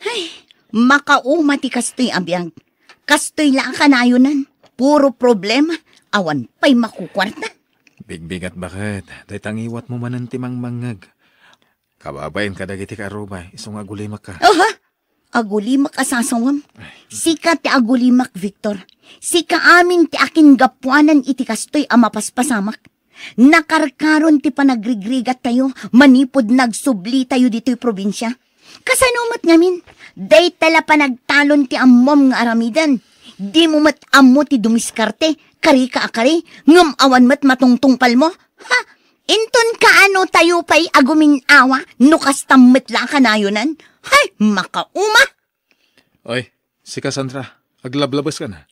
Ay, makauma ti kastoy abiyang. Kastoy lang kanayunan. Puro problema. Awan pa'y makukwarta. Bigbigat bakit? Day tangiwat mo manan timang mangag. Kababayin ka dagiti ka arubay. Isong agulimak ka. Aha! Agulimak asasawam. Sika ti agulimak, Victor. Sika amin ti akin gapuanan iti kastoy amapaspasamak. Nakarkaron ti panagrigrigat tayo, manipod nagsubli tayo dito'y probinsya. Kasanumat ngamin, day tala panagtalon ti ammom nga aramidan. Di mo mat ammo ti dumiskarte, kari ka akari, ngam awan mat matungtungpal mo. Ha? Inton kaano tayo pa'y agumin awa, nukas tammet lang kanayonan. Hay, makauma! Oy, si Cassandra, aglablabas ka na.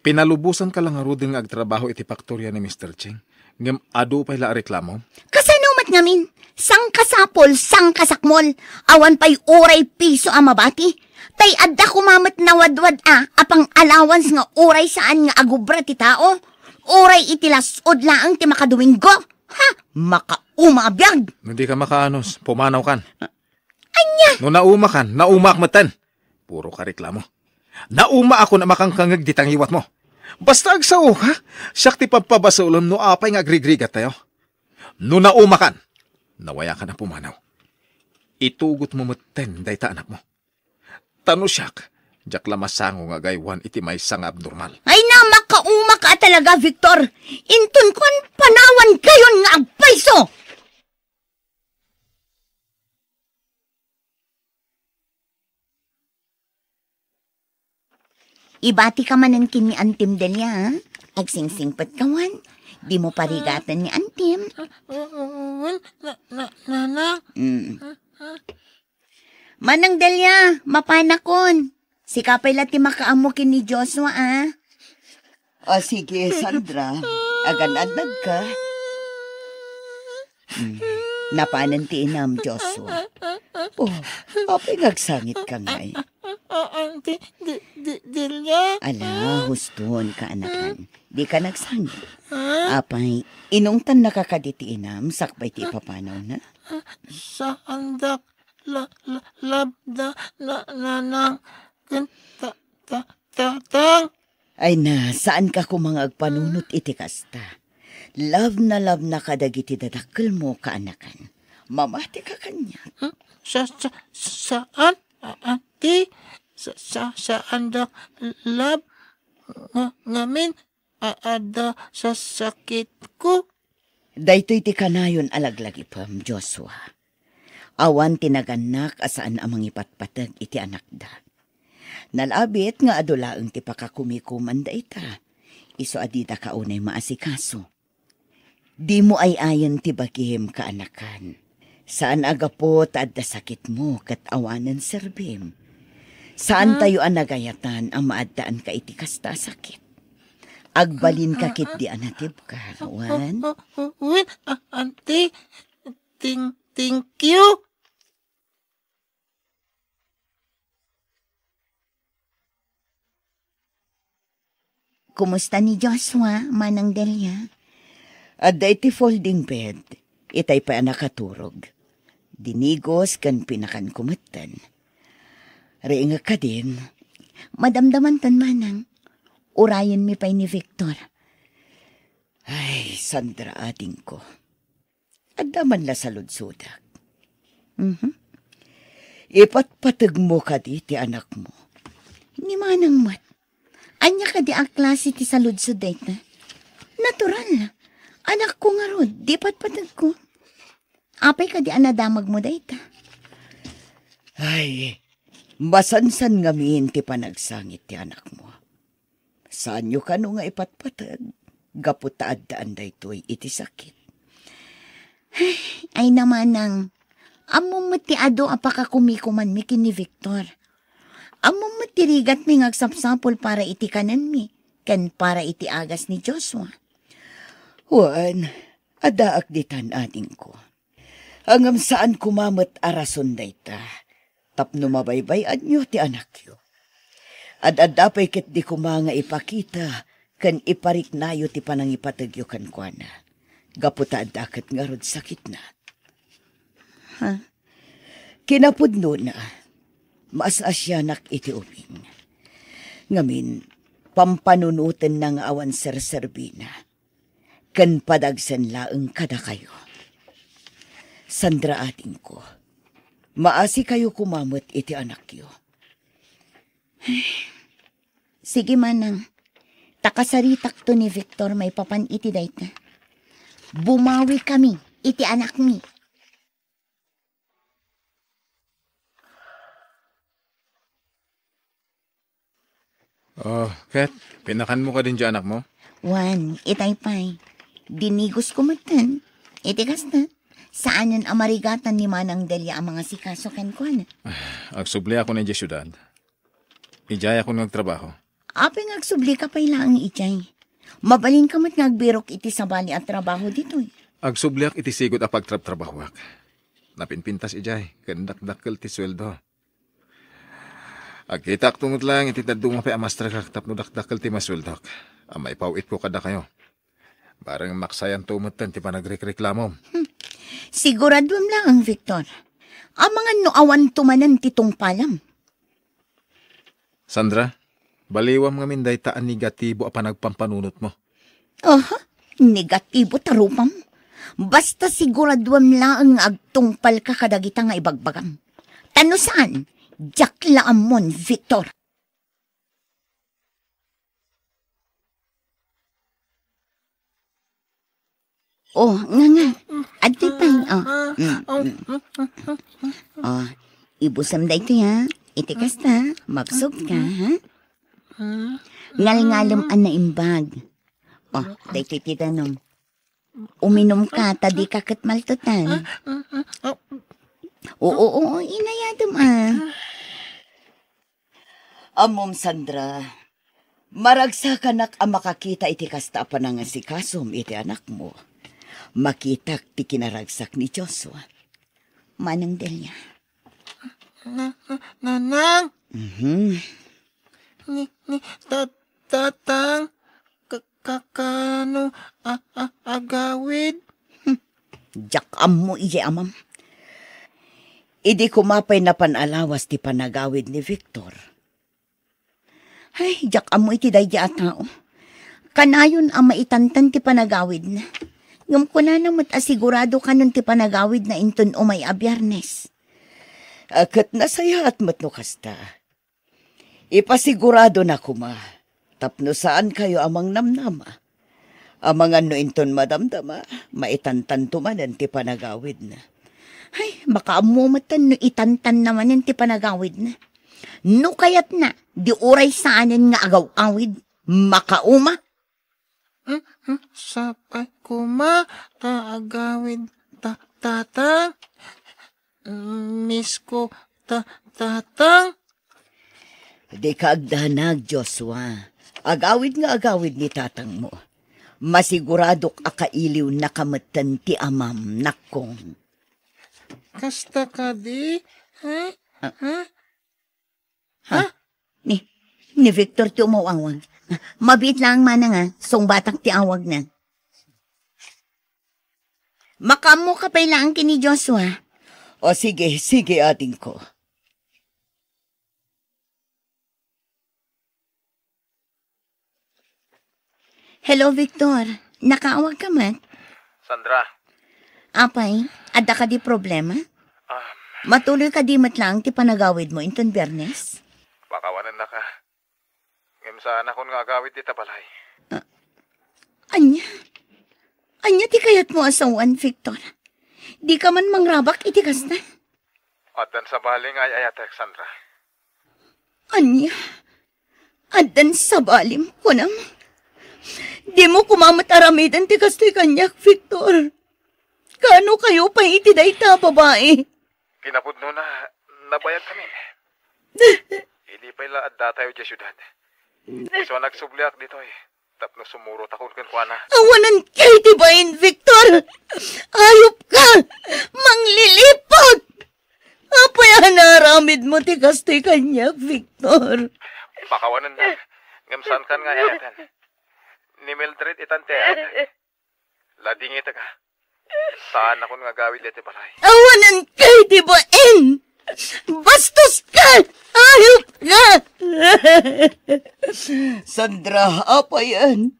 Pinalubusan ka lang arudin nga agtrabaho iti faktorya ni Mr. Ching. Ngam ado pa'y la reklamo. Kasanumat ngamin, sang kasapol, sang kasakmol, awan pa'y oray piso amabati. Tay adda kumamat na wadwad apang allowance nga oray saan nga agubra ti tao. Oray itilasod laang ti makaduwinggo. Ha, makauma abiyag. Hindi ka makaanos, pumanaw kan. Anya? No nauma kan, nauma akmatan. Puro ka reklamo. Nauma ako na makangkangag ditangiwat mo. Basta agsaw, ha? Siyak ti pagpabasulom no apay nga agrigrigat tayo. No nauma kan, nawaya ka na pumanaw. Itugot mo maten day ta anak mo. Tano siyak, jak lamasango nga gaywan iti may sang abnormal. Ay na, makauma ka talaga, Victor. Intun kon panawan kayon nga agpayso. Ibati ka manan kin ni Antim Delia, ha? Agsingsingpat kawan. Di mo parigatan ni Antim. Nana? Manang Delia, mapanakon. Si kapay lati makaamo kin ni Joshua, O sige, Sandra. Agan-anad ka. Napanan ti inam, Joshua. Oh, apay ngagsangit ka ngay. Auntie, Delia? Ala, huston ka anakan. Di ka nagsangit. Apay, inungtan nakakaditi inam, sakbay ti papanaw na. Sa andak, labda, nanang, tatang. Ay na, saan ka kumangagpanunot iti kasta? Love na kadagiti dadakkel mo kaanakan. Mamati ka kanya. Saan, auntie? Sa andak, lab, ngamin, ada sa sakit ko. Daytoy ti kanayon alaglagi pam, Joshua. Awan tinaganak asaan amang ipatpatag iti anak da. Nalabit nga adulaang ti pakakumikuman da ita. Iso adida kaunay maasikaso. Di mo ay ayon ti bagim kaanakan. Saan agapot adda sakit mo kat awanan serbim. Saan tayo anagayatan ang maaddaan ka iti kasta sakit? Agbalin ka kit di anatib ka, awan? Auntie, thank you. Kumusta ni Joshua, Manang Delia? Adda iti folding bed, itay pa nakaturog. Dinigos kan pinakan kumatan. Ringa ka din. Madamdaman tan manang. Urayan mi pa'y ni Victor. Ay, Sandra ading ko. Adaman la sa ludsudak. Ipatpatag mo ka di ti anak mo. Ni manang mat. Anya ka di ang klase ti salud sa date na. Natural. Anak ko nga rod, di patpatag ko. Apay ka di anadamag mo date. Ay, masansan ngamin ti panagsangit ti anak mo. Saan nyo ka nga ipatpatag? Gaputaad daan da ito'y iti sakit. Ay naman nang, among matiado apakakumikuman mi kin ni Victor. Among matirigat mi ngagsapsapol para iti kanan mi, ken para iti agas ni Joshua. Juan, adaak ditan ating ko. Hangam saan kumamat arason da ita. Tapno mabaybayan nyo ti anak yo. Ad-adapay ket di kumanga ipakita, kan iparik nayo ti panangipatagyo kan kuana. Gaputa adakat nga rod sakit na. Kinapudno na. Maas asyanak iti ubing. Ngamin, pampanunutin ng awan serserbina. Ken padagsen laeng kada kayo. Sandra ating ko, maasi kayo kumamot iti anak yo. Sige manang, takasaritak to ni Victor may papan iti dayta. Bumawi kami, iti anak mi. Oh, Kat, pinakan mo ka din dyan anak mo? Juan, itay pay. Dinigos ko matan. Itigas na. Saan nun amarigatan ni Manang Delia ang mga sikaso ken ko na? Agsubli ako ng syudad. Ijay ako nagtrabaho. Apeng agsubli ka pa ilang ijay. Mabalin ka mat ngagbirok iti sabali at trabaho dito. Agsubli ak iti sigod a pagtrabahawak. Napinpintas ijay, kandak-dakkel ti sweldo. Agkitak tungod lang iti tadunga pa amastra kaktap no dakdakkel ti masweldok. Amay pawit ko kada kayo. Barang maksayan tumutan ti panagrekreklamo. Siguradom lang ang Victor. Ang mga noawan tumanan titong palam. Sandra, baliwam nga minday taan negatibo a panagpampanunot mo. Negatibo tarupam. Basta siguradom lang ang agtungpal ka kadagita nga ibagbagam. Tano saan? Jack laamon, Victor. Oh, nga. Adi pa ibusam da ito ya. Itikas ta. Magsog ka, ha? Ngal-ngalom an na imbag. Oh, da ito titanong. Uminom ka, tadi ka katmaltutan. Oo, inayadom Amom Sandra, maragsa kanak ang makakita iti kasta pa nga si Kasom iti anak mo. Makitak ti kinaragsak ni Joshua. Manang Delia. Nanang? Tatang? Kakano agawid? Jakam mo ije amam. Idi kumapay na panalawas ti panagawid ni Victor. Ay, jakam mo iti dayja at tao. Kanayon ang maitantan ti panagawid na. Ngam ko na namat asigurado ka nun ti panagawid na inton o may abiyarnes. Akat nasaya at matno kasta. Ipasigurado na kuma. Tapno saan kayo amang namnama. Amang ano inton madamdama, maitantan tumanan ti panagawid na. Ay, makaamumatan no itantan naman ti panagawid na. No kayat na, di uray saanan nga agaw-awid, makauma. Sapay kuma, agawid tatang. Miss ko tatang. Di ka agdanag, Joshua. Agawid nga agawid ni tatang mo. Masiguradok akailiw na kamatan ti amam nakong. Kasta ka di? Ni Victor ti umawawag. Mabit lang mana nga, song batak ti awag na. Makamo ka pa ilang kini Joshua. O sige ating ko. Hello, Victor. Nakaawag ka man? Sandra. Apay, ada ka di problema? Matuloy ka di matlang ti panagawid mo inton Bernes? Pakawanan na ka. Ngimsaan akong nga agawid di tabalay. Anya ti kayat mo asawan, Victor. Di ka man mangrabak itikas na. Adan sa baling ay ayatek, Sandra. Anya? Adan sa balim ko nam. Di mo kumamat aramidan ti kastoy kanyak, Victor. Kano kayo pa itiday ta, babae? Kinapudno na, nabayag kami. Hindi pa ila adda tayo dya syudad. So nagsubliak dito eh. Tapno sumurot ako kan kuana. Awanan kay tibayin, Victor! Ayop ka! Manglilipot! Apay naramid mo ti kastoy kanyak, Victor. Pakawanan na. Ngamsan kan nga ayatan. Ni Mildred itante at. Lading ita ka. Saan ako nga gawid iti balay? Awanan kay tibayin! Bastos ka! Sandra, apa yan?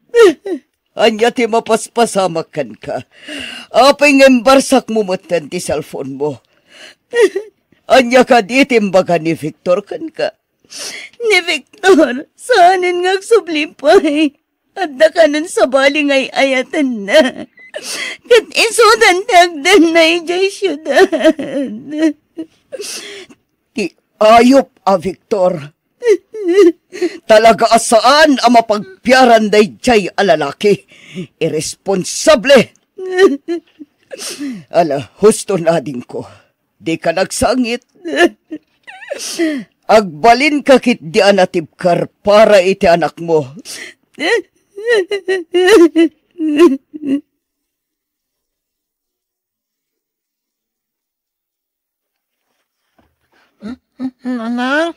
Anya ti mapaspasamakan ka. Apay ngembarsak mo matan ti cellphone mo. Anya ka di timbaga ni Victor kan ka. Ni Victor, saanin nga sublimpay. At dakanan sa baling ay ayatan na. Kat isudan tagdan na ijay syudad. Ti ayop Victor. Talaga asaan ang mapagpiaran day jay alalaki. Irresponsable. Ala, husto na din ko. Di ka nagsangit. Agbalin ka kit di anatibkar para iti anak mo. Nanang,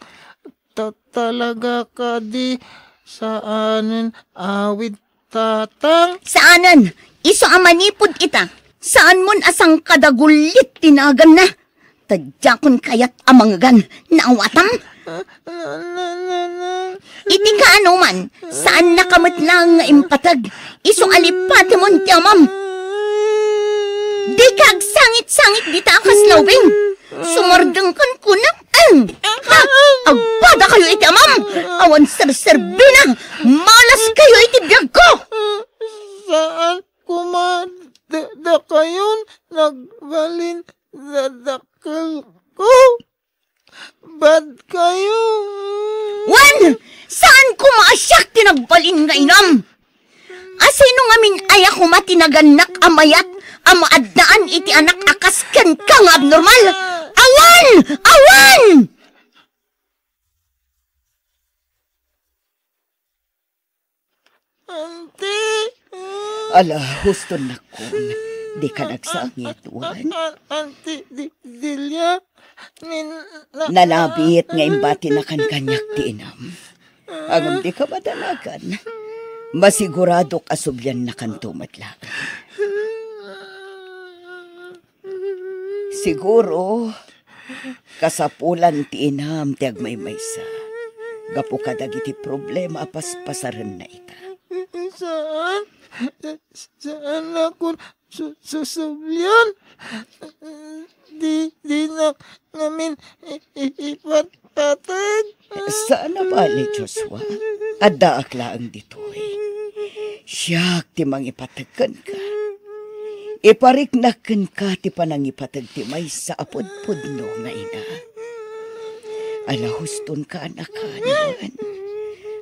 talaga ka di saanin awid tatang? Saanan? Iso ang manipod ita. Saan mon asang kadagulit tinagan na? Tadyakon kayat amanggan naawatam? Iti ka ano man, saan nakamot lang nga impatag? Iso alipati mon tiyamam. Di kag sangit-sangit di ta kaslawing. Sumardang kan kunang agpada kayo iti amam. Awan serserbina. Malas kayo iti biyag ko. Saan kumada kayon nagbalin dadakal ko? Bad kayo? Wan! Saan ko maasyak tinagbalin nga inam? Asino nga min ayak ko matinaganak amayat amaadnaan iti anak akas ken kang abnormal. Awan! Awan! Auntie! Ala, husto na kun. Di ka nagsangit, Wan. Auntie Delia? Nalabit nga imbati na kan kanyak ti inam. Ang di ka madalagan. Masigurado kasubyan na kan tumatlagan. Siguro, kasapulan ti inam ti agmaymaysa. Gapo kadagiti problema paspasaran na ita. Saan? Saan ako susublyan? Di na namin ipatpatag. Sana bali, Joshua? Adda aklaan ditoy. Siyak ti mangipatagkan ka. Ipariknakan ka ti panangipatag ti may sa apod-podno nga ina. Alahuston ka anakanuan.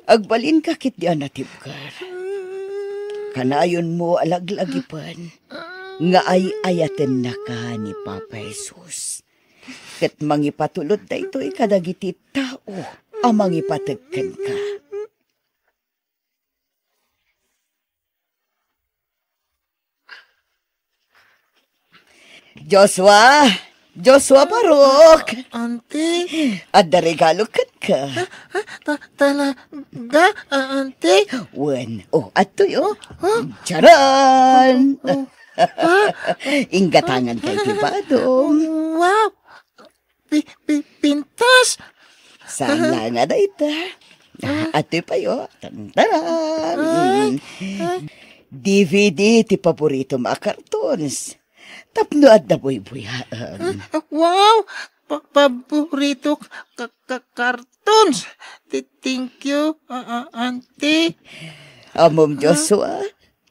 Agbalin ka kit di anatibkar. Kanayon mo alaglagipan. Nga ay ayaten na ka ni Papa Jesus. Kat mangipatulod da ito'y kadagiti tao ang mangipatagkan ka. Joshua Barok. Auntie? Adda regalo kan ka. Talaga, auntie? Wan. Ato yo. Charan! Inggatangan kay Tibadong. Wow! Pintas! Saan nga na ita? Ato pa yo. Tantaran! DVD ti paborito mga cartoons. Tapno at na buy-buyaan. Wow! Paborito cartoons. Thank you, auntie. Amom Joshua,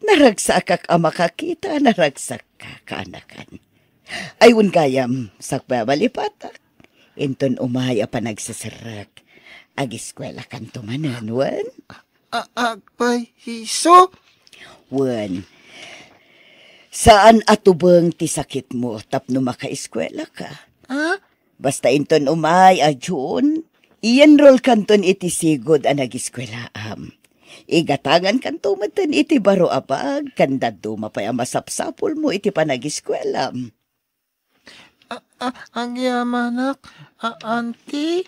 naragsak ka makakita, naragsak ka kaanakan. Ayun gayam, sakba malipatak. Inton umaya pa nagsasarak. Ag-eskwela kan tumanan, Wan? Agpay hiso? Wan, saan atubang ti sakit mo tapno maka-eskwela ka? Ha? Basta inton umay adyon, i-enroll kanton iti sigod ang nag-eskwelaam. Igatangan kanto matan iti baro abag, kanda dumapay ang masapsapol mo iti panag-eskwelaam. Ang yamanak, auntie?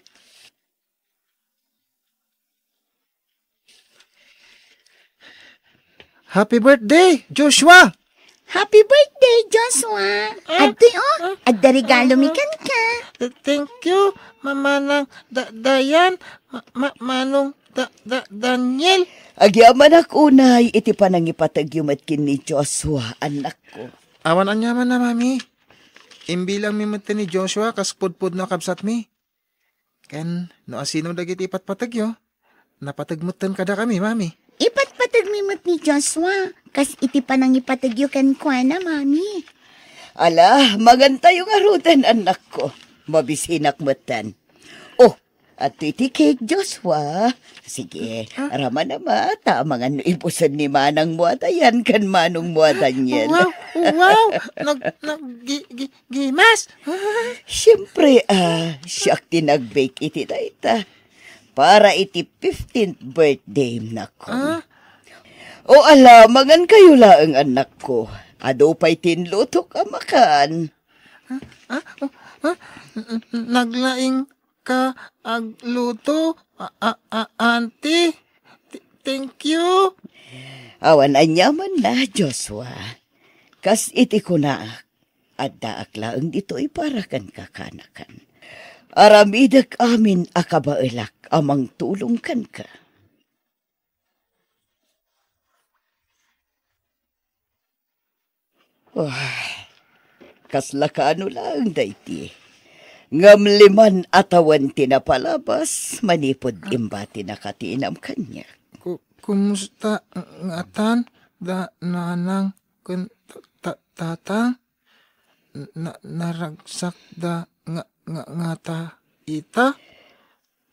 Happy birthday, Joshua! Happy birthday, Joshua! Adoy, adda regalo mi kan ka. Thank you, Mamanang Dayan, Manong Daniel. Agyaman ako, unay, iti panangipatagyumat kin ni Joshua, anak ko. Awan anyaman na, mami. Imbilang mi mata ni Joshua, kas pudpud na kabsat mi. Ken, no asino dagiti ipatpatagyo, napatagmutan kada kami, mami. Ipatpatag mi mat ni Joshua. Kas iti panangipatagyo kan kwa na, mami. Ala, maganta yung arutan, anak ko. Mabisinak matan. Oh, at iti cake, Joshua. Sige, rama na mata, mga ipusan ni Manang Muatayan kan Manong Muatanyan. Wow, gimas. Siyempre, siyak tinag-bake iti dayta. Para iti 15th birthday nako. O ala, mangan kayo laang anak ko. Ado pa'y tinluto ka makan. Naglaing ka agluto, auntie. Thank you. Awan anyaman na, Joshua. Kas iti ko na, adda aklaang dito'y para kan kakanakan. Aramidag amin akabaelak amang tulong kan ka. Kaslakano lang dayti. Ngamliman atawan tinapalabas, manipod imbati nakatinam kanya. Kumusta ngatan da nanang kun tatang naragsak da ngata ita?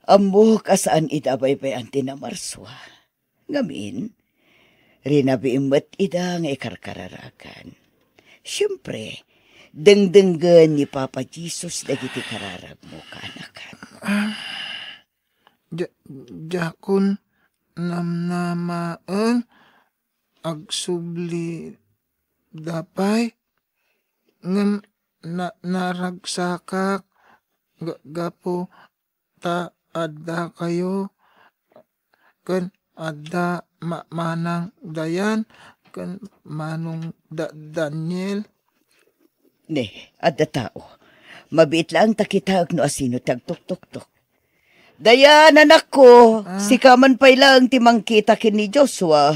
Ambo kasaan itabay-bay ang tinamarswa. Ngamin, rinabiimot ida nga ikarkararakan. Siyempre, dengdenggan ni Papa Jesus dagiti kararag mo kanakan. Jakun namnamaan agsubli dapay ngem naragsakak gapo ta adda kayo ken adda manang dayan ken manong Daniel. Ne, adda tao. Mabit lang takitag no asino tagtok-tok-tok. Dayan, anak ko. Sikaman pa'y lang timang kita kin ni Joshua.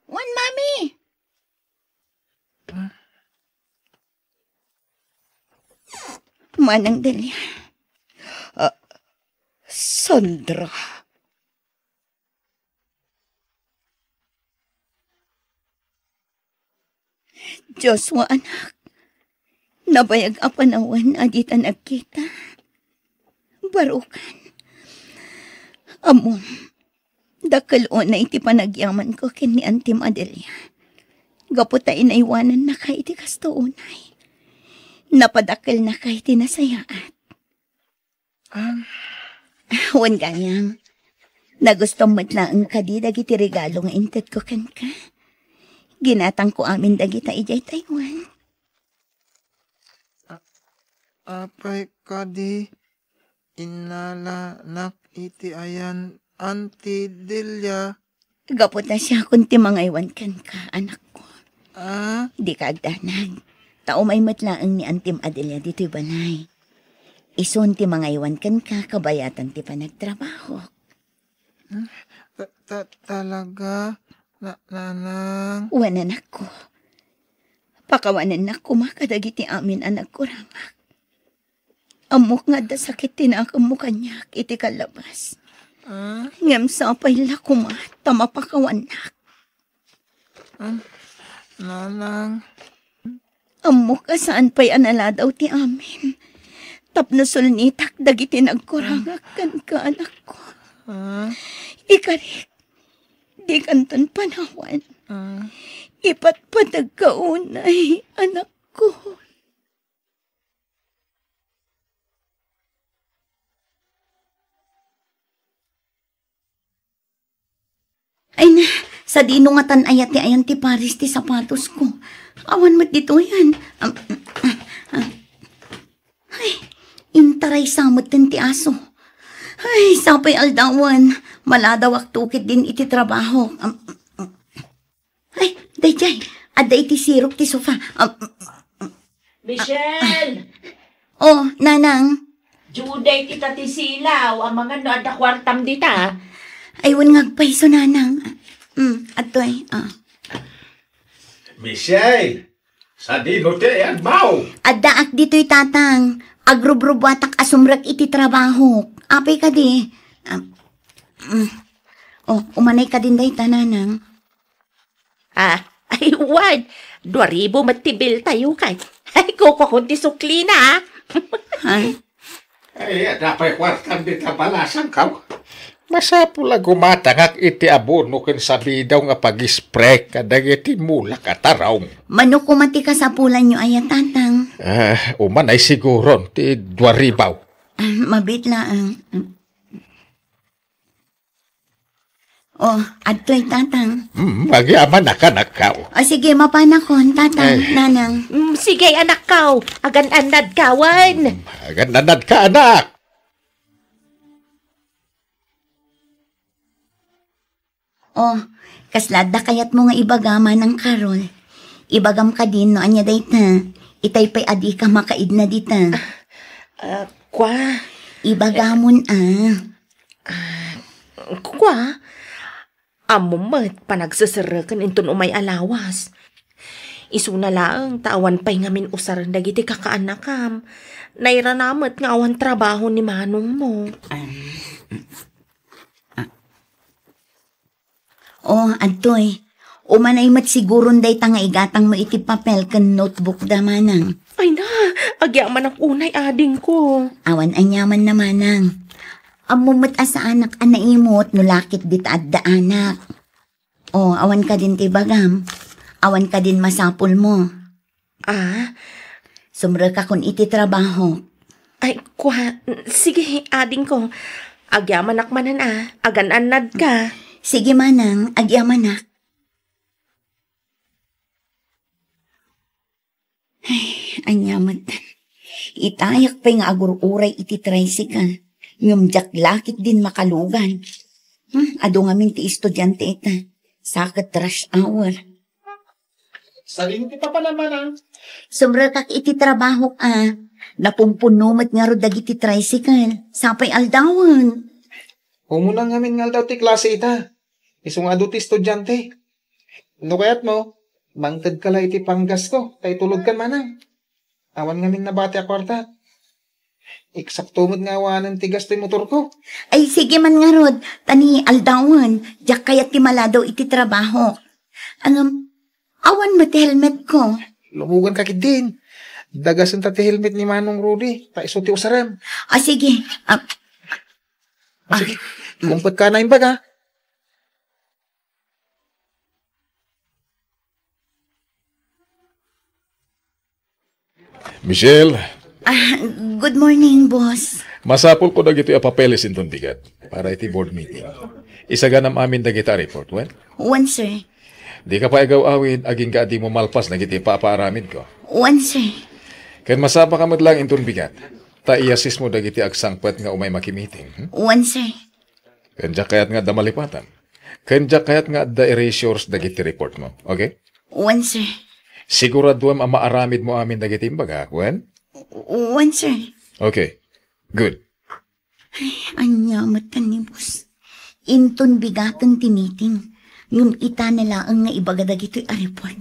Wan, mami! Manang Delia. Sandra. Joshua, anak. Nabayag apanawan adita nagkita. Barukan. Amom, dakal o na iti panagyaman ko kin ni Auntie Madelia. Gaputa inaiwanan na kay iti kasto unay. Napadakal na kay iti nasayaat. Wan gayam, nagusto mo't laang kadidag iti regalo nga intet ko kan ka. Ginatang ko amin dagita ijay Taiwan. Apay kadi inala nak iti ayan Auntie Delia. Gapot na siya kunti mga iwan kan ka, anak ko. Di ka agdanag. Tao may matlaang ni Auntie Adelia dito'y banay. Isun ti mga iwan kan ka, kabayatan ti pa nagtrabaho. Talaga? Nanang? Wan anak ko. Pakawanan na kumakadagiti amin anak ko ramak. Amok nga da sakit tinakam mo kanyak iti kalabas. Ngam sa apay lakuma tamapakawanak. Nanang? Amok ka saan pa'y anala daw ti amin. Tapnosol nitak dagiti nagkurangak kan ka anak ko. Ikarik. Di kanton panawan. Ipatpatag ka unay, anak ko. Ay na, sa dinungatan ayat ti ayan ti Paris ti sapatos ko. Awan mat dito yan. Ay, intaray samot ti aso. Ay, sapay aldawan. Maladawak tukit din iti trabaho. Ay, dayjay. Ada iti sirop ti sofa. Michelle! Oh, nanang. Juday kita ti silaw, ang mga no ada kwartam dita. Aywan ngagpaiso, nanang. Atoy. Michelle! Sa dino ti yan, mau! Adaak dito'y tatang. Agrubrubatak asumrak iti trabaho. Apay ka di. Umanay ka din day, nanang. Ay, wad. 2,000 matibil tayo kay. Ay, kukunti sukli na. Ay, Ay, dapat kwartan di tabalasan ka. Masapula gumatangak iti abono ken sabi daw nga pag-spray kadag iti mulak at araw. manok kumati ka sa pulan nyo ay tatang. Uman ay siguro ti 2,000. Mabit lang. Atoy tatang. Magyaman na ka nakaw. Sige, mapanakon, tatang, Ay. nanang. Sige, anak kaw. Agan-anad kawan. Agad ka, anak. Kaslada kayat mo nga ibagama ng karol. Ibagam ka din no anya dayta. Itay pa'y adi ka makaid na dita. Kwa? Ibagamon Kwa? Amumat panagsasarakan inton umay alawas. Isuna laang tawan pa'y ngamin usaran dagiti kakaanakam. Nairanamat nga awan trabaho ni manong mo. Adtoy. Umanay mat siguron day nga igatang mo iti papel kan notebook da manang. Ay na, agyaman ang unay ading ko. Awan anyaman na manang. Amumat asa anak anaimot no lakit dit adda anak. Awan ka din ti bagam. Awan ka din masapul mo. Sumra ka kun iti trabaho. Ay, kwa, sige, ading ko. Agyaman akmanan agan-anad ka. Sige manang, agyaman na. Anyaman. Itayak pa nga agur-uray iti tricycle. Ngumjak lakit din makalugan. Ado nga min ti estudyante ita. Sakit rush hour. Saling ti papa naman Sumra kak iti trabaho Napumpunumat nga ro dagiti tricycle. Sapay aldawan. Umulang ngamin nga daw ti klase ita. Iso nga daw ti estudyante. No kayat mo, mangtad ka lang iti panggas ko. Tay tulog ka manang. Awan ngamin na bati akwarta. Eksakto mo't nga awanan ti gas ti motor ko. Ay sige man nga rod. Tani aldawan. Diyak kayat ti maladaw iti trabaho. Awan mo ti helmet ko. Lumugan ka kit din. Dagasan ta ti helmet ni Manong Rudy. Taiso ti usaram. Sige. Sige, kumpot ka na yung baga. Michelle, Good morning, boss. masapul ko dagito a papeles inton bigat para iti board meeting. Isaganam amin dagita report, well? One, sir. Di ka pa igaw awid, aging ka di mo malpas nagiti paapaaramid ko. One, sir. Ken masapa ka lang inton bigat. Ta iasis mo dagiti agsangpet nga umay makimiting. One, sir. Kenja kayat nga damalipatan. Kenja kayat nga da erasures dagiti report mo. Okay? One, sir. Siguraduam ang maaramid mo amin dagiti imbaga, Gwen? One, sir. Okay. Good. Anyamatan ni boss. Inton bigatan ti meeting. Ngum ita na laang nga ibagadag ito'y a report.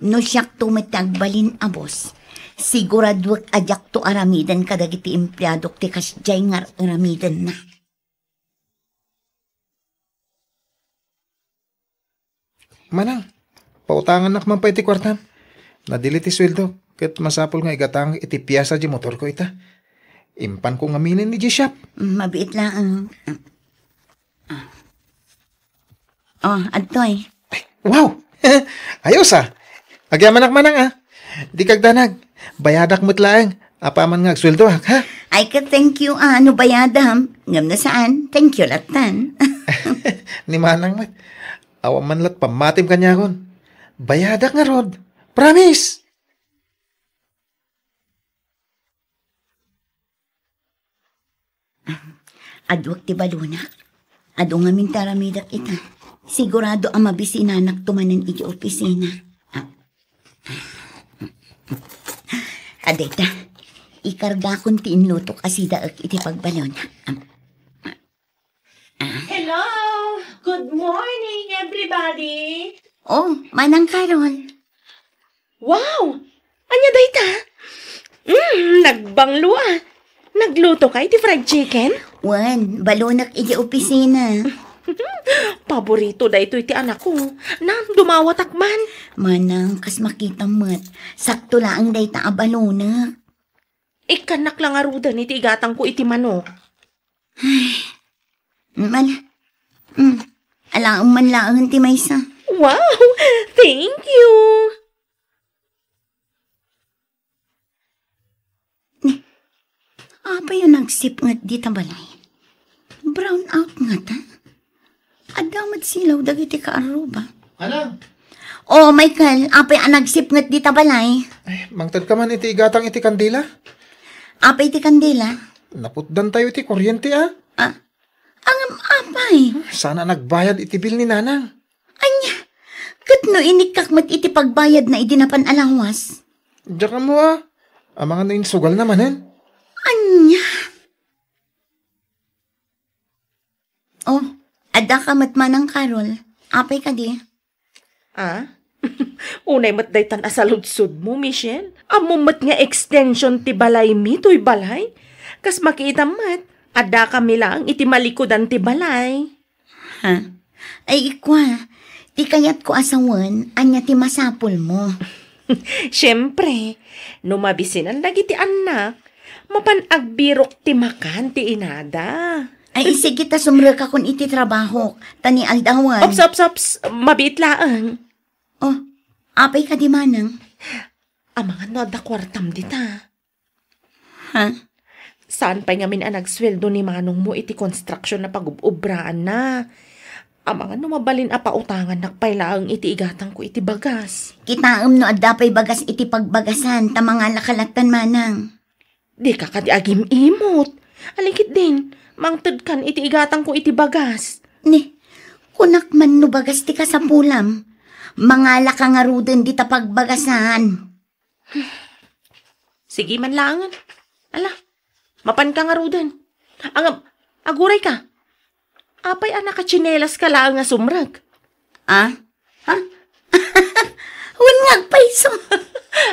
No siyak tumatagbalin a boss. Siguradwak ajak to aramidan kadag iti empleyadok ti kasjay nga aramidan na. Manang, pautangan nak man pa iti kwartam. Nadili ti sweldo. Kat masapol nga igatang iti piyasa di motor ko ita. Impan ko ngaminin ni G-Shop. Mabiit lang. Adtoy. Wow! Ayos Agyaman manang Di kagdanag. Bayadak mo't laeng. Apaman nga sweldo ha? Ay ka thank you ano bayadam. Ngam na saan? Thank you latan. Ni manang mat. Awa man lat pamatim kanya kon. Bayadak nga rod. Promise! Adwak ti baluna. Ado nga min taramidak ita. sigurado ang mabisinanak tumanan iti opisina. Adeta, ikarga kong tiinlutok asidaak iti pagbalon. Hello! Good morning, everybody! Oh, Manang Carol. Wow! Anya dayta? Nagbanglo ah. Nagluto ka iti fried chicken? Wan, balonak iti opisina. Paborito da ito iti anak ko. Na, dumawatak man. Manang, kas makita mo't, sakto laang day ta abalonak. Ikanak lang arudan iti igatang ko iti manok. Alaang man laang ti maysa. Wow! Thank you! Apa yung nagsip nga di tabalay? Brown out nga ta? Adamat silaw dagiti kaaruba. Anang? Oh, Michael, apa yung nagsip nga di tabalay? Ay, mangtad ka man iti igatang iti kandila. Apa iti kandila? Naputdan tayo iti kuryente Ang apay. Sana nagbayad iti bill ni nanang. Anya, katno inikak mat iti pagbayad na idinapan alawas. Diyan ka mo Ang mga nainsugal naman Anya. Oh, ada ka mat manang Carol. Apay ka di? Ah? Unay mat daytan asaludsod mo, Michelle. Amumat nga extension ti balay mi, to'y balay. Kas makita mat, ada kami lang iti malikodan ti balay. Ha? Ay ikwa, ti kayat ko asawan, anya ti masapol mo. Siyempre, numabisinan lagi ti anak. Mapanagbirok ti makan ti inada. Ay isi kita sumra ka kun iti trabaho, tani aldawan. Ops, mabit laang. Oh, apay ka di manang? Amangan no da kwartam dita. Ha? Saan pa nga min nagsweldo ni manong mo iti construction na pag-ubraan na. Amangan no mabalin apautangan nakpailaang iti igatang ko iti bagas. Kitaam no adapay bagas iti pagbagasan, tamanga lakalatan manang. Di ka kadi agim imot. Alikit din, mangtad kan iti igatang ko iti bagas. Ni, kunak man no bagas ti kasapulam. Mangala ka nga ruden di ta pagbagasan. Sige man langan. Ala, mapan ka nga rudan. Aguray ka. Apay anak ka tsinelas ka lang nga sumrag. Ah? Ha? Huwag paiso.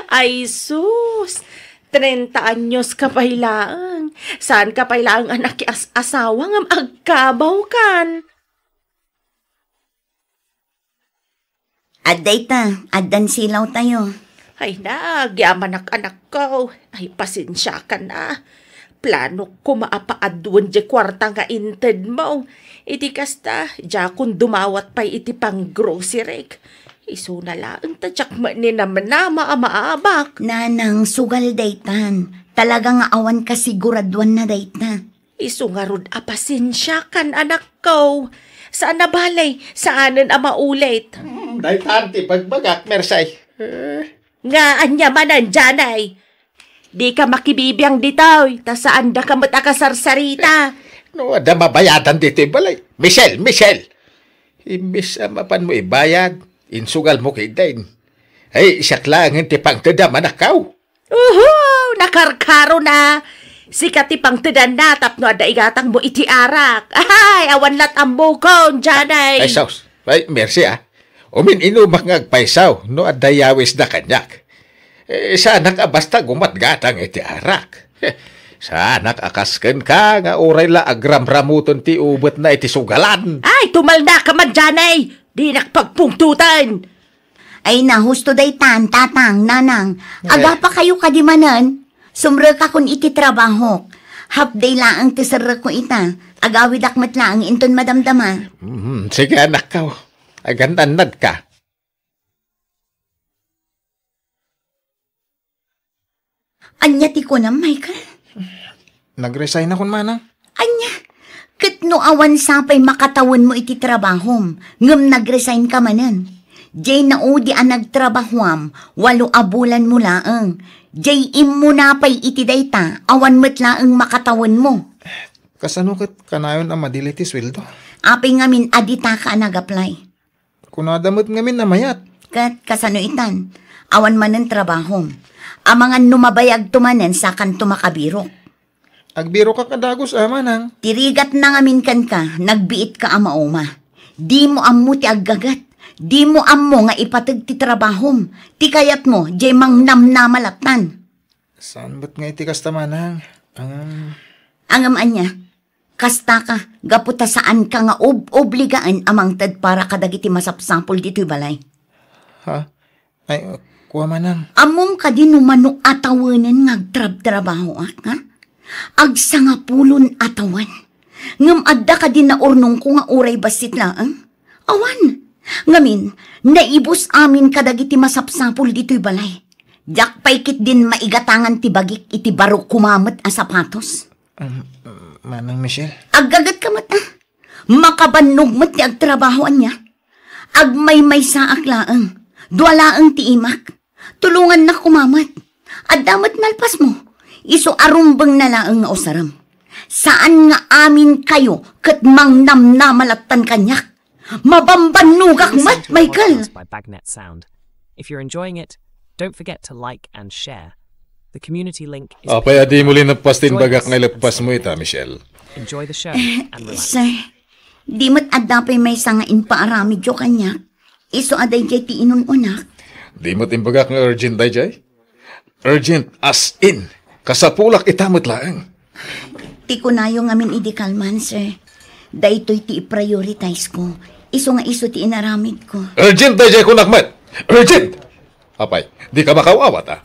Ay sus, 30 anyos ka pailaang. Saan ka pailaang anak ki asawa ngam agkabaw kan? Aday ta, adan silaw tayo. Ay na, gyaman anak ko. Ay pasensya ka na. Plano ko maapaaduan di kwarta nga inted mo. Iti kasta, dya kung dumawat pa iti pang grocery. Iso na lang, tadyak ni naman na maamaabak. Nanang, sugal daytan. Talaga nga awan ka siguraduan na dayta. Iso nga rod apasensya kan anak ko. Saan na balay? Saanan ang maulit? Dahil tanti, pagbagak, Mersay. Nga anya manan dyanay. Di ka makibibiyang ditoy. Ta saan da ka matakasarsarita. No, ada mabayadan dito balay. Michelle! Imbis mapan mo ibayad, insugal mo kay Dain. Ay, siyak lang hindi pang tadama na kaw. Nakarkaro na. Sikat ipang tidan na tapno ada igatang mo iti arak. Ay, awan lat ang bukon, dyanay. Ay, saus. Ay, merci Umin inumak ngagpaisaw, no adayawis na kanyak. Sana ka basta gumatgatang iti arak. Sana akasken ka nga oray la agramramuton ti ubot na iti sugalan. Ay, tumalda ka man, dyanay. Di nakpagpungtutan. Ay na, husto daytan, tatang, nanang. Aga pa kayo kadimanan. Sumra ka kun iti trabaho. Half day laang ti sarra ko ita. Agawid akmat laang inton madamdama. Sige anak ka. Agantanad ka. Anya ti ko na, Michael? Nag-resign ako manang. Anya, katno awan sapay makatawan mo iti trabahom. Ngam nag-resign ka manan. Jay na udi ang nagtrabahom, 8 abulan mo laang. Jay immunapay iti dayta, awan mo't laang makatawan mo. Kasano kat kanayon ang madili ti sweldo? Apay ngamin adita ka nag-apply. Kunadamot ngamin na mayat. Kat kasano itan, awan man ng trabaho. Ang mga numabayag tumanen sa kan tumakabiro. Agbiro ka kadagos manang. Tirigat na ngamin kan ka, nagbiit ka ama uma. Di mo ammo ti aggagat. Di mo ammo nga ipatag ti trabahom. Ti kayat mo, jay mang namnamalatan. Saan ba't nga iti kasta manang? Angam anya, kasta ka, gaputa saan ka nga obligaan amang tad para kadagiti masapsapol dito'y balay. Ha? Ay, kuha manang. Among ka din umano atawanan ngagtrab-trabaho ha? Agsa nga pulon atawan. Ngam adda ka din na urnong ko nga uray basit laang. Awan. Ngamin, naibos amin kadagiti masapsapol dito'y balay. Diyak paikit din maigatangan ti bagik iti baro kumamat a sapatos. Manang Michelle. Aggagat ka mata. Makabannog mat ti agtrabahoan niya. Agmay-may sa aklaang. Dualaang ti imak. Tulungan na kumamat. At damat nalpas mo. Iso arumbang na laang nga usaram. Saan nga amin kayo kat mang namnamalatan kanyak? Mabambanugak mat, Michael! By Bagnet Sound. If you're enjoying it, don't forget to like and share. The community link is... Apay adi muli na pastin bagak nga lepas mo ita, Michelle. Enjoy the show and relax. Sir, di mat adapay may sangain paarami jo kanyak. Iso aday jay ti inununak. Di mo timbagak nga urgent day jay? Urgent as in. Kasapulat itamot laang. Ti kunayo ngamin idikalman, sir. Daytoy ti i-prioritize ko. Iso nga iso ti inaramid ko. Urgent day jay kunakmat. Urgent! Apay, di ka makawawat ah.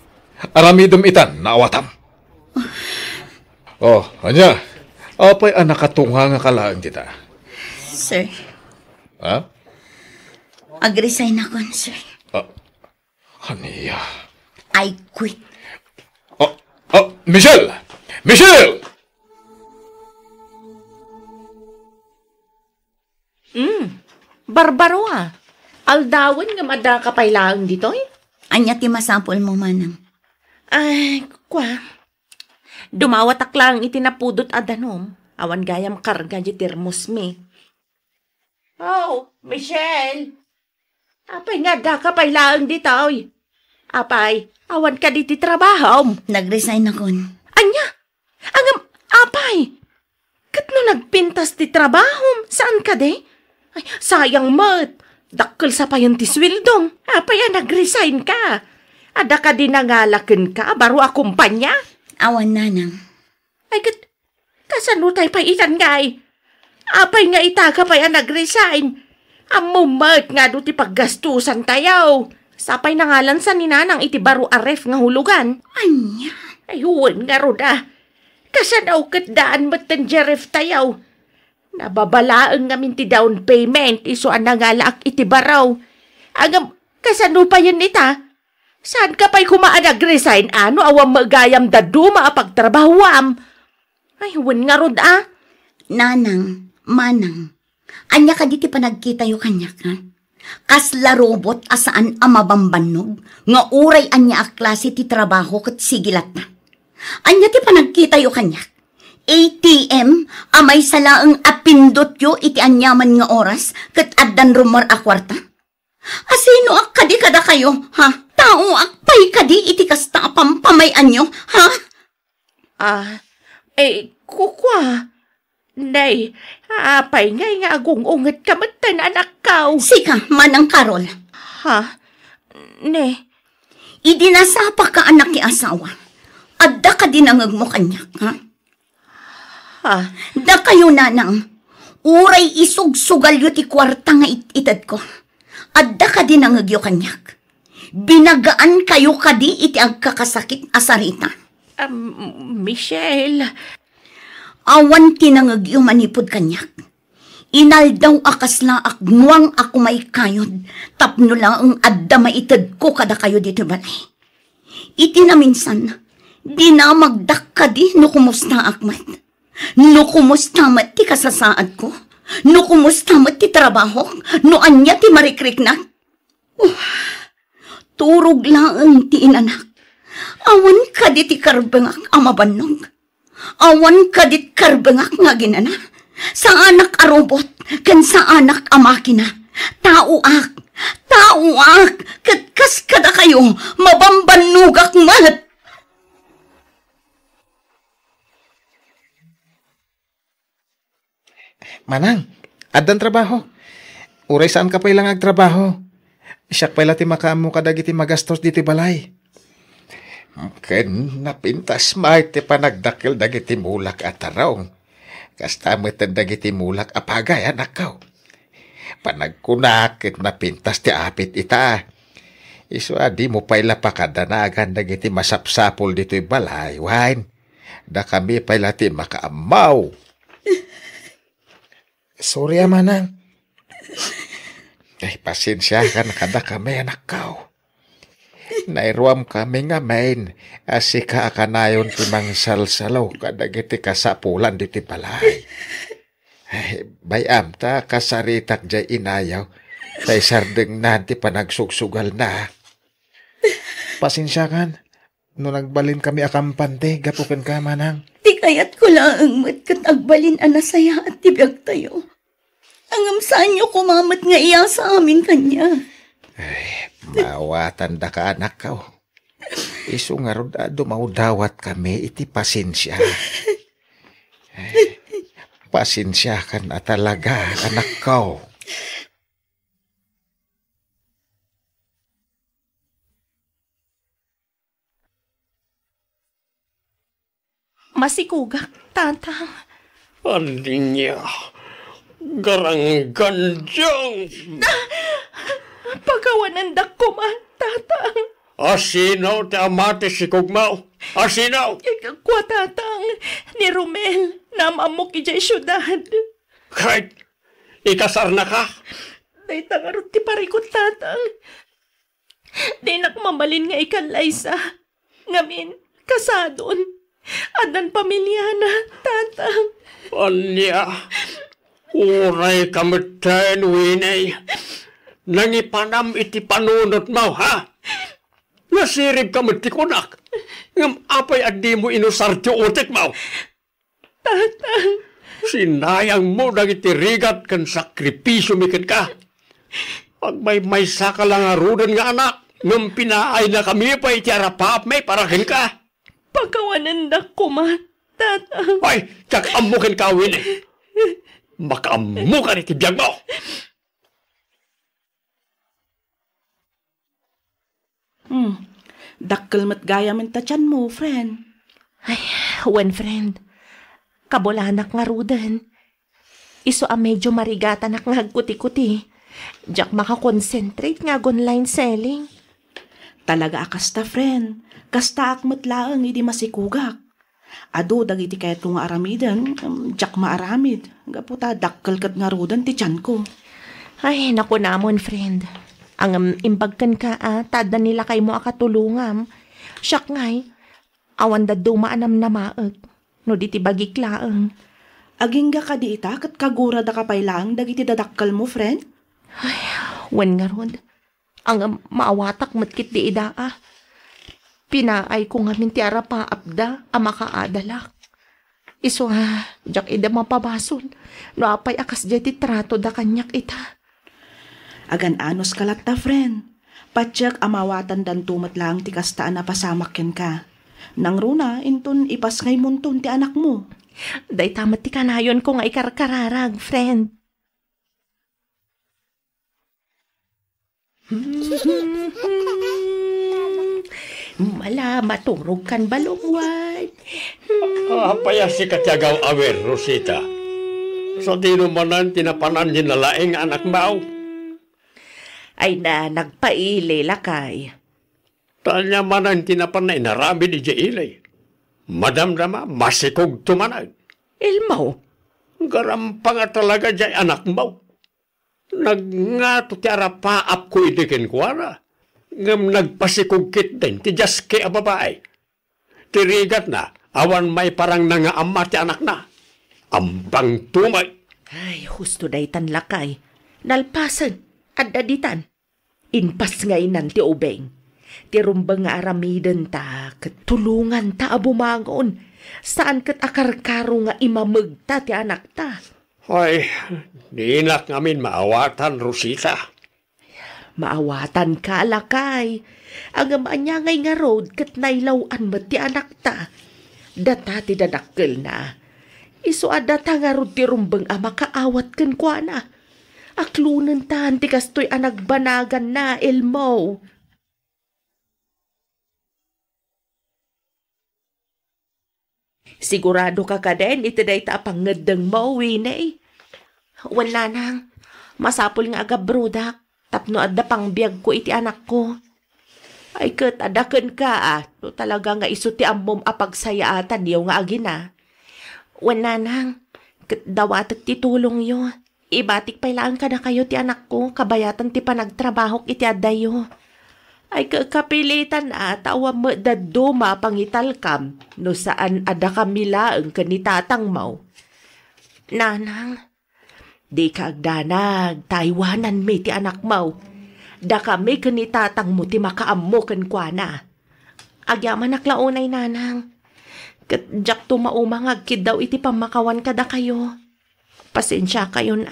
Aramidom itan, naawatam. Oh, anya. Apay ang nakatunga nga kalaan kita. Sir, Ha? ag-resign ako, sir. Haniya. I quit. Michelle! Michelle! Barbaro Aldawan nga madakapailaan dito eh. Anya ti masapol mo manang. Ay, kwa. Dumawat aklang itinapudot adanom. Awan gayam karga di termos mi. Oh, Michelle. Apay nga dakapailaan dito eh. Apay, awan ka diti trabaho. Nag-resign ako. Anya? Angam, apay. Kat no nagpintas ti trabaho, saan ka de? Ay, sayang mat. Dakkel sa payon ti swildong. Apay nag-resign ka. Ada ka din nangalakin ka, baro akumpanya. Awan nanang. Ay, kasano tayo pa itan ngay? Apay nga itaga pa yan nag-resign. Amumat nga do ti paggastusan tayo. Sapay nangalan sa ninanang iti baro aref nga hulugan. Anya? Ay, huwan nga roda. Kasanaw kat daan matan jeref tayo. Nababalaan nga minti down payment, iso ang nangalaak iti baraw. Agam, kasano pa yun ita? Saan ka pa'y kumaan nag-resign? Ano, awang magayam daduma pagtrabahwam? Ay, huwan nga rod Nanang, manang. Anya ka diti pa nagkita yung kanyak, ha? Kasla robot asaan amabambanog, nga uray anya a klase ti trabaho kat sigilat na. Anya ti pa nagkita yung kanyak. ATM, amay salaang apindot yo iti anyaman nga oras, kat addan rumor a kwarta. Asino ak kadi kada kayo, ha? Tao ak pay kadi iti kasta pampamayan nyo, ha? Kukwa. Nay, apay ngay nga agungungat kamatan anak kao. Sika, manang Karol. Ha? Ne? Idinasapa ka anak ni asawa. Adda ka dinangag mo kanyak, ha? Ha? Da kayo nanang, uray isug-sugal yu ti kwarta nga itad ko. Adda ka dinangag yu kanyak. Binagaan kayo kadi iti agkakasakit asarita. Michelle. Awan tinangag yu manipod kanyak. Inaldaw akasla aknuang ako may kayod. Tapno lang ang adda maitad ko kada kayo dito balay. Iti na minsan, di na magdak ka di no kumusta akmat. No kumusta mat ti kasasaad ko. No kumusta mat ti trabaho. No anya ti marikrik na. Turog lang ti inanak. Awan ka di ti karbengak amabannog. Awan ka dit karbengak nga ginana. Sa anak arobot. Kan sa anak amakina, tauak, kas kada kayo, mabambanugak mat. Manang, adan trabaho. Uray saan ka pa ilang agtrabaho? Siyak pala ti makamu kadagiti magastos diti balay. Ken napintas may ti panagdakil dagiti mulak at tarong. Kasta meted dagiti mulak apagay anak kao. Panagkunakit napintas ti apit ita. Isu adi mo pala pakadanagan dagiti masapsapol dito'y balay, wine. Da kami pala ti makaamaw. Sorry, manang. Ay, pasensya ka na kada kami, anak kao. Nairuam kami nga main, asika akanayon timang salsalaw kadagiti kasapulan diti balay. Ay, bayam ta kasaritak jay inayaw, tay sardeng nanti panagsugsugal na. Pasensya kan. No nagbalin kami akampante, gapukan ka, manang. Di kayat ko lang mat katagbalin anasaya at tibiyag tayo. Angam saan niyo kumamat nga iya sa amin kanya. Ay, mawatan da ka anak kao. Isu nga rod dumawdawat kami iti pasensya. Ay, pasensya ka na talaga anak kao. Masikugak, tatang. Andi niya, garang-ganjang. Pagawanan da ko man, tatang. Asinaw ti amati si Kugmaw. Asinaw. Kwa tatang, ni Romel, namamok ijay syudad. Kahit ikasar na ka. Day tangarot ti parikot, tatang. Day nakmamalin nga ikalaysa. Ngamin, kasadon. Adan pamilya na, tatang. Anya, uray kamitayin, winay. Nangipanam iti panunot mo, ha? Nasirib kamit ti kunak. Ngam apay adi mo inusar ti utik mo. Tatang. Sinayang mo dagiti rigat kan sakripisyo mikin ka. Pag may saka lang arudan nga anak, ngam pinaay na kami pa iti arapap may parahin ka. Pagkawanan da ko man, tatang. Ay, tsak amukin ka, Winnie. Makaamukan iti biyag mo. Dakkel mat gaya men tachan mo, friend. Ay, wen friend. Kabolanak nga rudan. Iso a medyo marigatan ak nga kuti-kuti. Diyak makakonsentrate nga online selling. Talaga akasta, friend. Kasta akmat laang hindi masikugak. Ado dagiti kayat ko nga aramidan, diyak maaramid. Gaputa dakkel kat nga rudan ti tiyan ko. Ay, naku namon, friend. Ang imbagkan ka, tada nila kay mo akatulungam. Siyak ngay, awan da dumaanam na maag. No di ti bagik laang. Aging ka di ita, kat kagura da kapay lang, dagiti dadakkel mo, friend? Ay, wen nga ron. Ang maawatak matkit di ida Pinaay ko nga minti arapa apda, makaadalak. Iso jak ida mapabason. No apay akas jeti trato da kanyak ita. Agan anos kalat ta, friend. Patyak amawatan dan tumat lang ti kastaan na pasamakyan ka. Nang runa, inton ipas ngay munton ti anak mo. Day tamat ti kanayon ko nga ikarkararag, friend. Mala, maturog kan balungwad. Apaya si katyagaw awer, Rosita. Sa dinumanan tinapanan din na laing anak mau. Ay na, nagpaili lakay. Tanya manan tinapanay na rabi di jailay. Madamdama, masikog tumanag. Ilmo? Garampang talaga jay anak mau. Nagngato ti arapaap ko idikin kuwara. Ngam nagpasikugkit din ti jaske a babae. Tirigat na, awan may parang nangaama ti anak na. Ambang tumay. Ay, husto day tan lakay. Nalpasan, at daditan. Inpas ngainan ti ubeng. Ti rumbang nga aramidan ta, katulungan ta abumangon. Saan kat akarkaro nga imamagta ti anak ta. Hoy, dinak ngamin maawatan, Rosita. Maawatan ka, lakay. Ang amanyangay nga road kat nailawan mo ti anak ta. Data ti dadakkel na. Iso adata nga road ti rumbang ama kaawat ken kwa na. Aklunan tan ti kastoy anak banagan na, Elmo. Sigurado ka din, iti day ta pangedeng mo, Winnie. Wala nang. Masapol nga aga brudak. Tapno adda pang biyag ko iti anak ko. Ay kat adaken ka No talaga nga iso ti ammom apagsayaatan yaw nga agina. Wala nang. Kat dawatat ti tulong yo. Ibatik pailaan ka na kayo ti anak ko. Kabayatan ti panagtrabahok iti adayo. Ay kakapilitan tawa mo daduma pangitalkam no saan ada kamilaang kanitatang mau. Nanang, di ka agdanag, Taiwanan may ti anak mau. Da kami kanitatang mo ti makaammo ken kwa na. Agyaman aklaunay nanang. Katjak tumaumang agkid daw iti pamakawan kada kayo. Pasensya kayon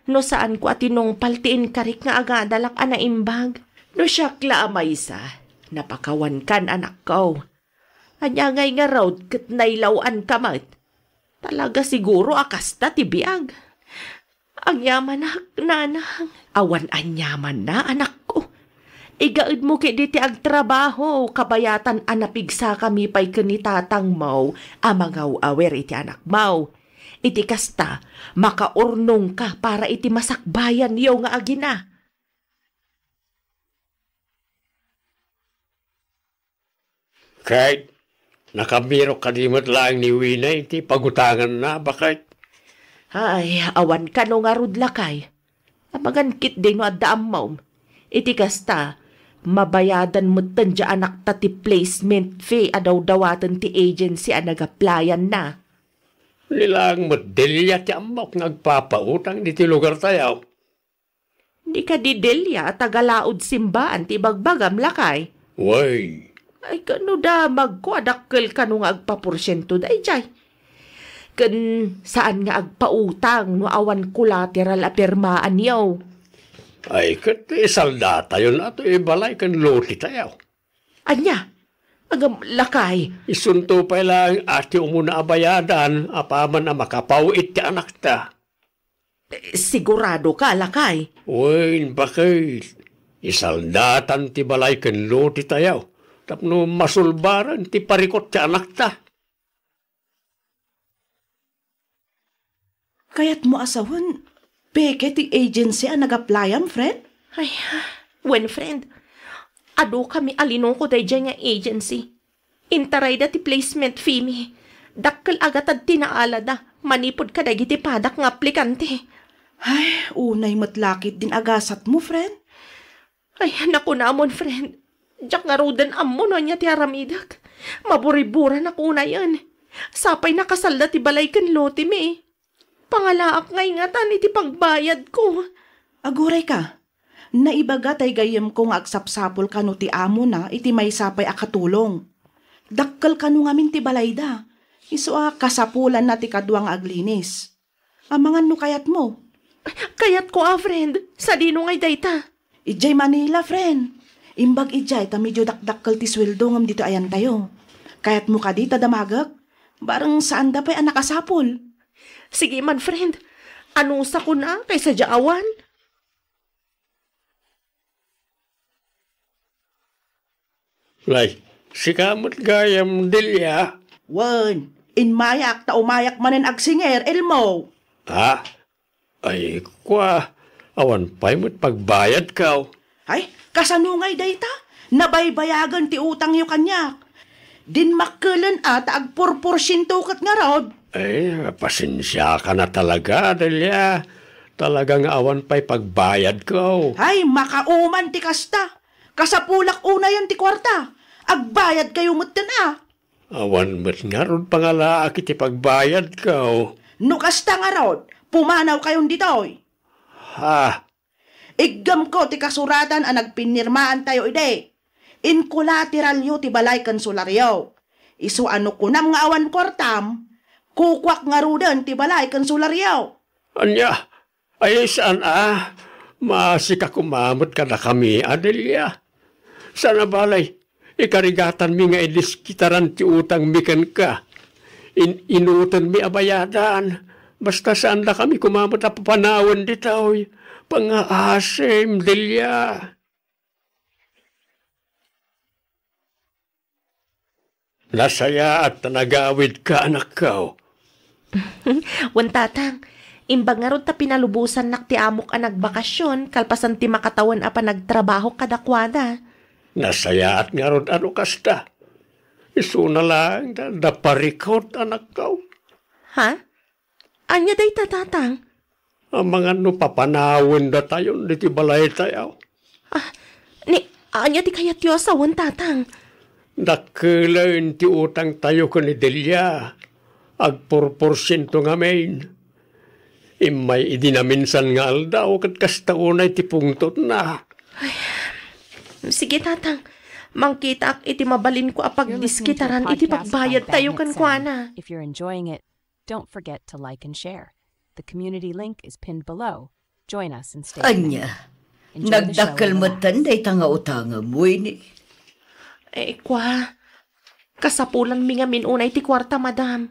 no saan ko atinong paltiin karik nga agadalak ana imbag. No siyakla amaysa, napakawan kan anak ko. Anyangay nga raw kat nailawan kamat. Talaga siguro akasta tibiyag. Ang yaman nanang. Awan anyaman na anak ko. Igaid mo kiti agtrabaho, kabayatan anapigsa kami pa'y kanitatang mau, amangaw awer iti anak mau. Iti kasta, makaurnong ka para iti masakbayan yaw nga agina. Kahit nakamiro kalimot lang ni Winay, iti pagutangan na, bakit? Ay, awan ka no nga rudlakay. Apagankit din no addaam mo. Iti kasta, mabayadan mo tanja anak ta ti placement fee adaw-dawatan ti agency nagaplayan na. Nilang modelya ti amok nagpapautang di ti lugar tayo. Di ka didelya tagalaod simbaan ti bagbagam lakay. Way. Ay kano da magkwadakkel kano nga agpaporsyento da jay. Kan saan nga agpautang no awan collateral apirmaan yaw. Ay kat isaldata yun ato ibalay kan loti tayo. Anya, agam lakay. Isunto pa lang ati umuna abayadan apaman na makapawit ti anak ta. Sigurado ka lakay. Uy, bakit? Isaldatan ti balay kan loti tayo. Tapno masulbaran ti parikot ti anak ta. Kaya't mo asawon, peke ti agency nag-applyam, friend? Ay, when friend, ado kami alinong ko day dyan nga agency. Intaray da ti placement fee mi. Dakkel agatad tinaala da, manipod ka day iti padak nga aplikante. Ay, unay matlakit din agasat mo, friend. Ay, naku namon, friend. Diyak nga rodan ammo no niya ti aramidak. Maburiburan ako na yan. Sapay nakasalda ti balay kan lote mi. Pangalaak nga ingatan iti pagbayad ko. Aguray ka. Naibaga tay gayem kong agsapsapol kano ti amo na iti may sapay akatulong. Dakkel kano ngamin ti balay da. Iso kasapulan na ti kaduang aglinis. Amangan no kayat mo. Kayat ko friend. Sa dino ngay dayta. Ijay Manila, friend. Imbag ijay ta medyo dakdakkel ti sweldo ngam dito ayan tayo. Kayat mo ka dita damagak. Barang saan da pa'y nakasapol. Sige man, friend. Anusa ko na kaysa jaawan? Lay, si kamot gayam dilya. Wan, inmayak ta umayak manen agsinger, Elmo. Ha? Ay, kwa. Awan pa'y mo't pagbayad ka. Ay, kasanungay dayta. Nabaybayagan ti utang yu kanyak. Din makkelan at agpurporsinto kat nga rod. Ay, pasensya ka na talaga, Delia. Talagang awan pa'y pagbayad ko. Ay, makauman ti kasta. Kasapulak una yun ti kwarta. Agbayad kayo mutten Awan mo't nga ron pangalaak iti pagbayad ko. No kasta nga rod, pumanaw kayon ditoy. Ha? Iggam ko ti kasuratan nagpinirmaan tayo ide. In collateral yu ti balay konsularyo. Isu ano kunam nga awan kwartam, kukwak nga rudan ti balay konsularyo. Anya, ay saan masika kumamot ka na kami, Adelia. Sana balay, ikarigatan mi nga idiskitaran ti utang mikan ka. Inutan mi abayadan. Basta saan na kami kumamot na papanawan ditaw. Pangaasim, Delia. Nasaya at nagawid ka, anak ko. Wan tatang, imbang nga ron ta pinalubusan nak ti amok a nagbakasyon, kalpasan ti makatawan a pa nagtrabaho kadakwada. Nasaya at nga ron ano kasta. Isu na lang da parikot, anak ko. Ha? Anya day tatang? Ang mga no papanawin da tayo, diti balay tayo. Anya di kayat yo asawan tatang? Dakilain ti utang tayo ko ni Delia. Agpurporsyento nga main. Imay idinaminsan nga aldaw kat kastaunay ti pungtot na. Sige tatang, mangkita ak iti mabalin ko apag You're listening to a diskitaran iti podcast pagbayad from tayo Bagnet kan Sound. kuana. If you're enjoying it, don't forget to like and share. The community link is pinned below. Join us and stay connected. Anya, Enjoy the show nagdakkel and mo relax. tanday tanga utanga mo ini. Kasapulan mi nga minunay ti kwarta, madam.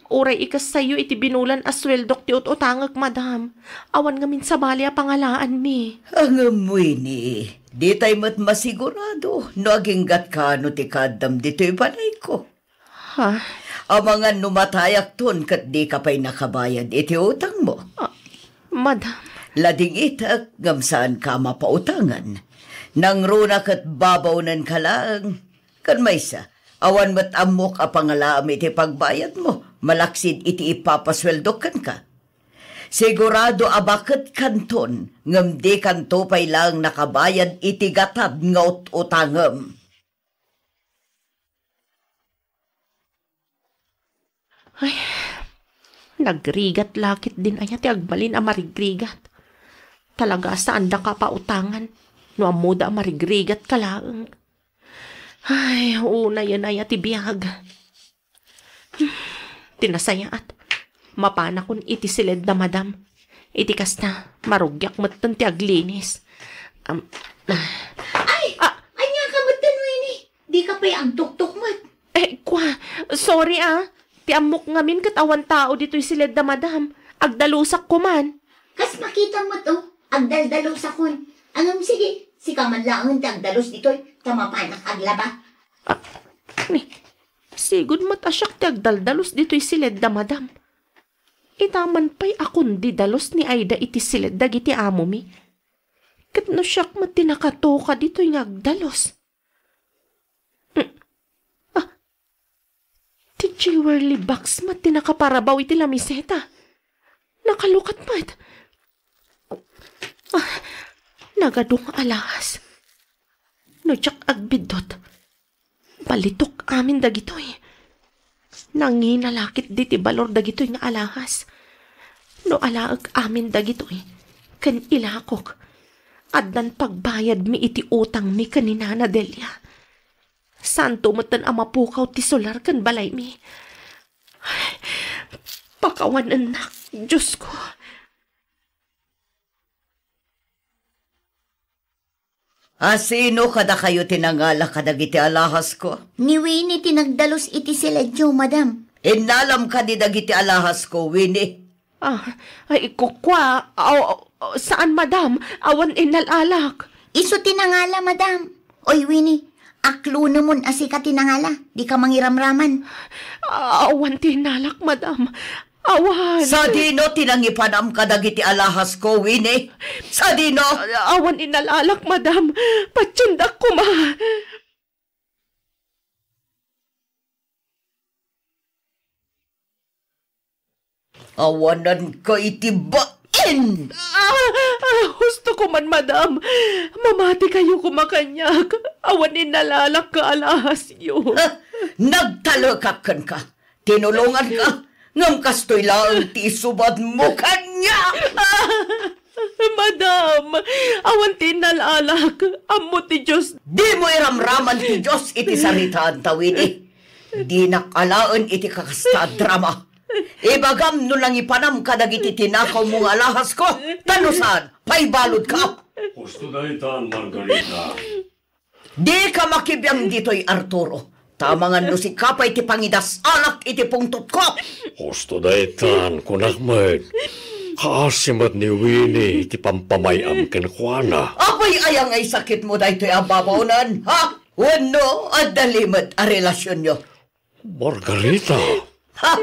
Uray ikas sayo iti binulan asweldok ti utangag, madam. Awan nga min sa bali a pangalaan mi. Ang mo ini, di tayo mat masigurado no aginggat ka no ti kadam dito'y panay ko. Ha? Ang mga numatayak ton kat di ka pa'y nakabayad iti utang mo. Madam, Lading itak ngam saan ka mapautangan. Nang runa kat babaw nan kalang. Kan maysa, awan mat amok a pangalaam iti pagbayad mo. Malaksid iti ipapasweldo kan ka. Sigurado abakat kanton, ngam di kanto pa'y lang nakabayad iti gatad nga utangam. nagrigat lakit din aya ti agbalin a marigrigat. Talaga saan da ka pautangan, no amuda a marigrigat ka laeng. Ay, una yan aya ti biyag. Tinasayaat, mapana kun iti silid na madam. Iti kasta, marugyak matan ti aglinis. Anya ka matan mo ini. Di ka pa'y ang tuktok mat. Sorry Ti amok ngamin katawan tao dito'y silid na madam. Agdalusak ko man. Kas makita mo to, agdaldalos akon. Anong sige, si kamanlaang ti agdalos dito'y tamapanak aglaba. Sigud matasyak ti agdaldalos dito'y silid na madam. Itaman pa'y akon di dalos ni Aida iti silid dagiti amo mi. Kat no siyak matinakato ka dito'y ngagdalos. Ti jewelry box matinakaparabaw iti lamiseta. Nakalukat mat. Nagadung alahas. No jak agbidot. Balitok amin dagitoy. Nanginalakit diti balor dagitoy nga alahas. No alaag amin dagitoy. Kan ilakok. Addan pagbayad mi iti utang mi kanina na Delia. Santo matan ama pukaw ti solar kan balay mi. Pakawan anak, Diyos ko. Sino kada kayo tinangala kadagiti alahas ko? Ni Winnie tinagdalos iti siledyo, madam. Inalam ka di dagiti alahas ko, Winnie. Kukwa, saan madam? Awan inalalak. Iso tinangala, madam. Oy, Winnie, aklo naman asi ka tinangala. Di ka mangiramraman. Awan tinalak, madam. Awan. Sa dino tinangipanam kadagiti alahas ko, Winnie? Sa dino? Awan inalalak, madam. Patsundak ko, ma. Awanan ka itibain! Husto ko man, madam. Mamati kayo kumakanyag. Awan inalalak ka alahas yun. Nagtalakakan ka. Tinulungan ka. Ngam kastoy lang ti subad mo kanya. Madam, awan tinalalak. Amo ti Diyos. Di mo iramraman ti Diyos iti saritaan tawin eh. Di nakalaan iti kakasta drama. Ibagam no lang ipanam ka dagiti tinakaw mong alahas ko. Tanusan, paibalod ka. Gusto na itan, Margarita. Di ka makibiyang dito'y Arturo. Tamangan no si kapay ti pangidas alak iti pungtot ko. Gusto na itan, kunakman. Kaasimat ni Winnie iti pampamayam kenkwana. Apay ayang ay sakit mo dahito'y ababawnan, ha? Wano at dalimad a relasyon nyo. Margarita. Ha?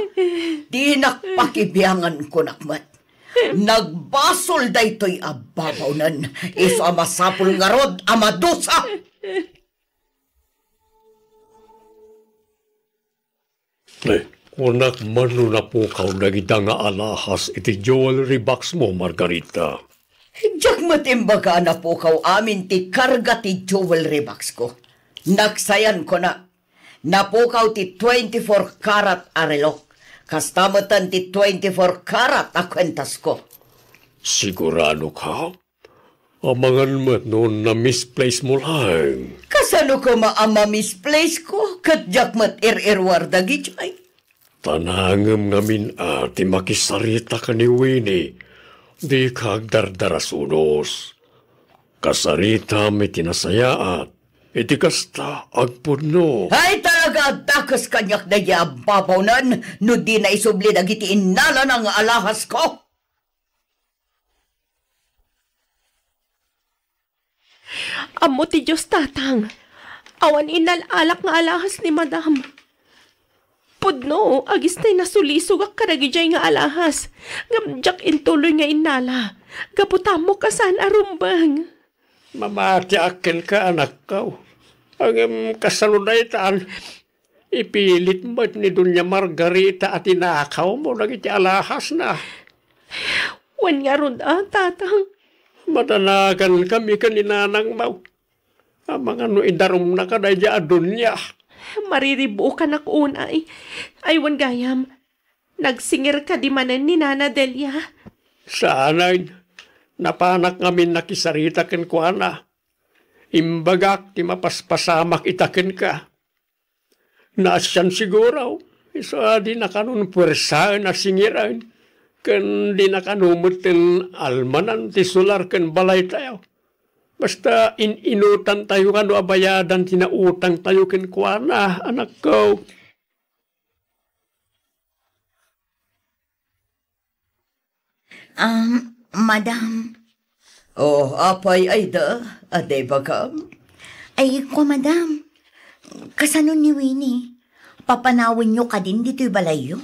Di nakpakibiyangan ko nakmat. Nagbasol daytoy ababawnan. Iso amasapul nga rod, amadusa. Kunak manu na po kaw nagita nga alahas iti jewelry box mo, Margarita. Diyak matimbaga na po kaw amin ti karga ti jewelry box ko. Naksayan ko na. Napukaw ti 24 karat arelok. Kastamatan ti 24 karat a kwentas ko. Sigurado ka? Amangan mo't noon na misplace mo lang. Kasano ko maama misplace ko? Kadyak mat ir-irwar dagi chay. Tanangam ngamin ti makisarita ka ni Winnie. Di kag dardarasunos. Kasarita may tinasayaat. Iti kasta agpuno. Ay talaga dakas kanyak na yababawnan no di na isubli dagiti inala ng alahas ko. Amo ti Diyos tatang. Awan inalalak nga alahas ni madam. Pudno, agistay nasulisog ak karagijay nga alahas. Gamjak intuloy nga inala. Gaputamo ka saan arumbang. Mamati akin ka, anak ka. Ang kasalunaytaan, ipilit mo ni Dunya Margarita at inakaw mo lang iti alahas na. Wan nga ron tatang. Madanagan kami kaninanang mau. Ang mga no idarom na ka na dya Dunya. Mariribu ka na kunay. Aywan gayam. Nagsingir ka di manan ni Nana Delia. Sanay. Napanak ngamin nakisarita ken kuana. Imbagak ti mapaspasamak itaken ka. Nasyan siguro. Isa di nakanun puwersaan na singiran. Ken di nakanumutin almanan ti sular ken balay tayo. Basta inutan tayo kano abayadan tinautang tayo ken kuana, anak ko. Madam. Oh, apay ay da, aday bagam. Ay, ko, madam. Kasano ni Winnie? Papanawin nyo ka din dito'y balayo?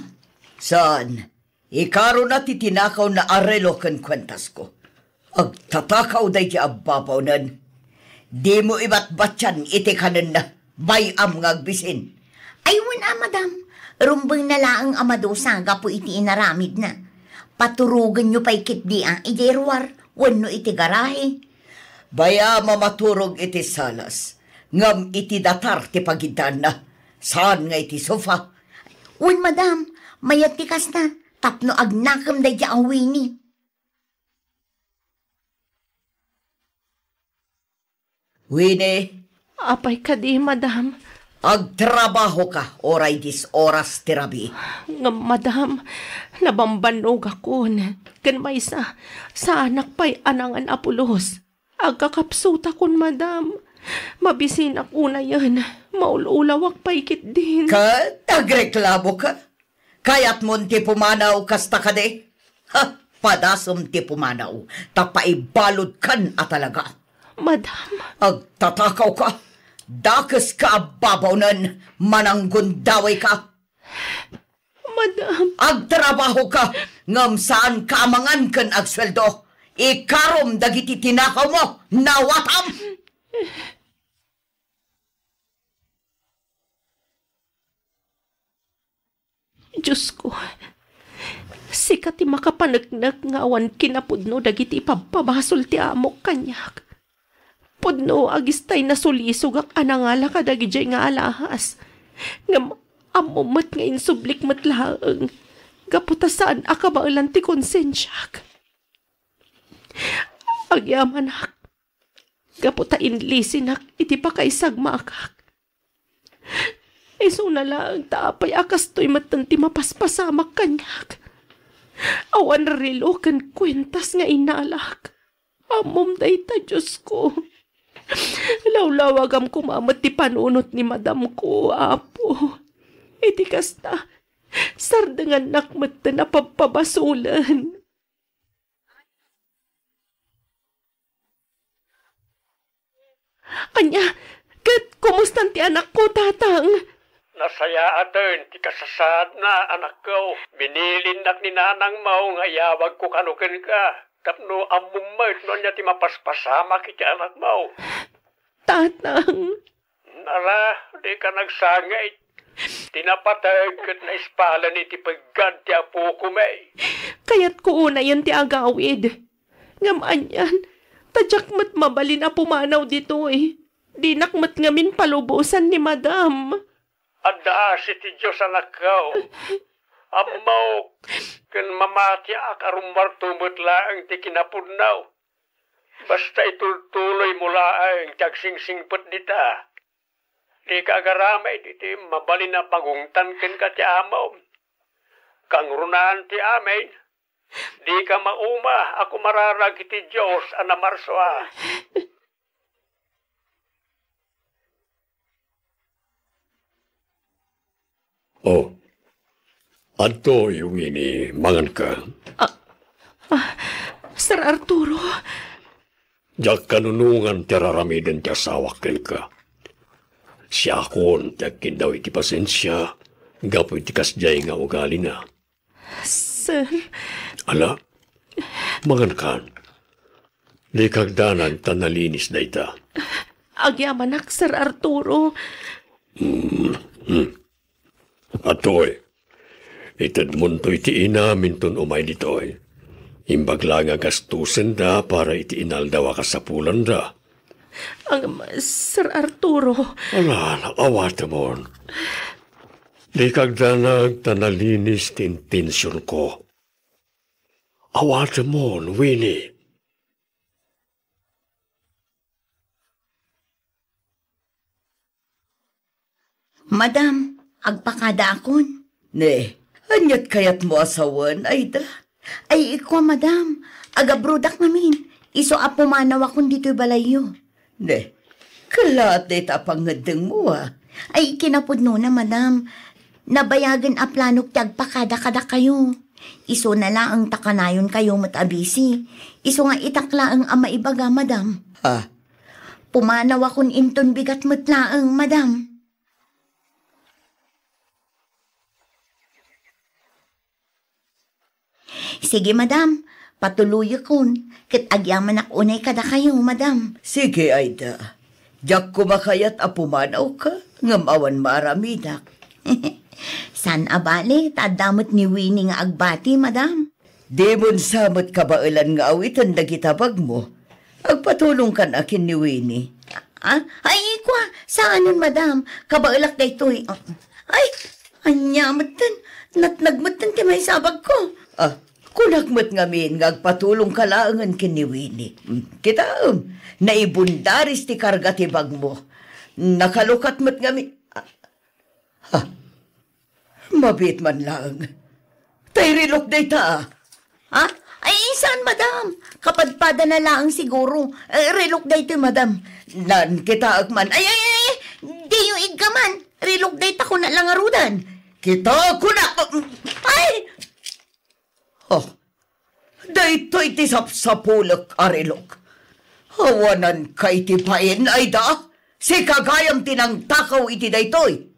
Saan? Ikaro na titinakaw na arelo ken kwentas ko. Agtatakaw day di ababawnan. Di mo iba't batyan iti kanan na bayam ngagbisin. Ay, wala, madam. Rumbang na laang amadosa gapo iti inaramid na. Paturugan nyo pa'y kitdi ang iderwar, wano iti garahe. Baya mamaturog iti salas, ngam iti datar ti pagidan na, saan nga iti sofa. Wan, madam, mayat tikas na, tapno agnakam da ang Winnie. Winnie, Apay ka di, madam. agtrabaho ka, oray dis oras tirabi. Nga, madam, nabambanog ako. Kan may sa anak pa'y anangan apulos. Agkakapsuta kon, madam. Mabisin ako na yan. Maululawak pa'y kit din. Nagreklamo ka? Kayat mo ti pumanaw kasta ka de? Ha, padasom ti pumanaw. Tapaibalod kan atalaga. Madam. Agtatakaw ka. Dakas ka babawnan, mananggundaway ka. Madam. Agtrabaho ka, ngam saan kaamangan kan agsweldo. Ikarom dagiti tinakaw mo, nawatam. Diyos ko, sikat ti makapanagnak nga awan kinapudno dagiti ipababasol ti amok kanyak. Pudno agistay na sulisog ak anangala ka dagijay nga alahas. Nga amumat nga insublik matlaang. Gaputasaan akabailan ti konsensyak. Agyamanak. Gaputa inlisinak iti pakaisagmakak. Iso na lang taapay akas to'y matanti mapaspasamak kanyak. Awan rilo kan kwentas nga inalak. Amom day ta, Diyos ko. Lawlawagam kumamat ti panunot ni madam ko, apo. Iti kasta, sardangan nakmat na napapabasulan. Anya, kumustan ti anak ko, tatang? Nasayaan din, ti kasasad na anak ko. Binilinak ni nanang mo, nga yawag ko kanukin ka. Tapno amumait no niya ti mapaspasama kiti anak mo. Tatang. Nara, di ka nagsangay. Tinapatag kat na ispala ni ti paggan ti apo ko may. Kaya't ko una yan ti agawid. Ngamaan yan, tadyak mat mabalin na pumanaw dito eh. Di nakmat ngamin palubusan ni madam. Ada si ti Diyos anak ko. Amaw, kan mamati akarumar tumot laang ti kinapudnaw. Basta itultuloy mo laang tagsingsingpot dita. Di ka agaramay diti mabalin na pagungtan ken ka ti amaw. Kang runaan ti amin. Di ka mauma, ako mararag iti Diyos anamarsoa. Oh. Ato, Winnie, mangan ka. Sir Arturo. Jak kanunungan tiraramiden ti asawakin ka. Siya akon, tiyakin daw iti pasensya. Gapo iti kasjay nga ugali na. Sir. Ala, mangan ka. Di kagdanan tanalinis na ita. Agyamanak, Sir Arturo. Atoy. Itad munto iti inamin ton umay ditoy. Imbagla nga gastusin da para iti inaldawa ka sa pulan da. Ang Sir Arturo. Ala, awata mo. Di kagdanag tanalinis tintensyon ko. Awata mo, Winnie. Madam, agpakada akon. Ne. Anyat kayat mo asawan, ay da. Ay, ikaw, madam. Agabrudak namin. Iso apumanaw akong dito'y balayo. Ne, kalat na itapang ngadeng mo Ay, kinapudno na, madam. Nabayagan a planok tagpakada-kada kayo. Iso na lang ang takanayon kayo matabisi. Iso nga itakla ang ama ibaga, madam. Ha? Pumanaw akong inton bigat matlaang, madam. Sige, madam. Patuloy akon. Kat agyaman ak unay kada kayo, madam. Sige, Aida. Diyak kumakayat apumanaw ka. Ngamawan maramidak. San abali, tadamot ni Winnie nga agbati, madam. Di mon samot kabailan nga awitan na gitabag mo. Agpatulong kan akin ni Winnie. Ay, kwa, saan nun, madam? Kabailak na ito'y. Ay, anyamatan. Natnagmatan ti may sabag ko. Kunakmat ngamin nga agpatulong kalaangan kin ni Winnie. Kita, naibundaris ti karga ti bag mo. Nakalukat mat ngamin. Mabit man lang. Tayrilok day ta. Ay, saan, madam? Kapadpada na lang siguro. Rilok day to, madam. Nan kita agman. Ay, di yung iggaman. Rilok day ta ko na lang arudan. Kita ko na. Ay! Daytoy ti sapsapulok arilok. Hawanan kay ti pain ay da. Si kagayam tinangtakaw iti daytoy.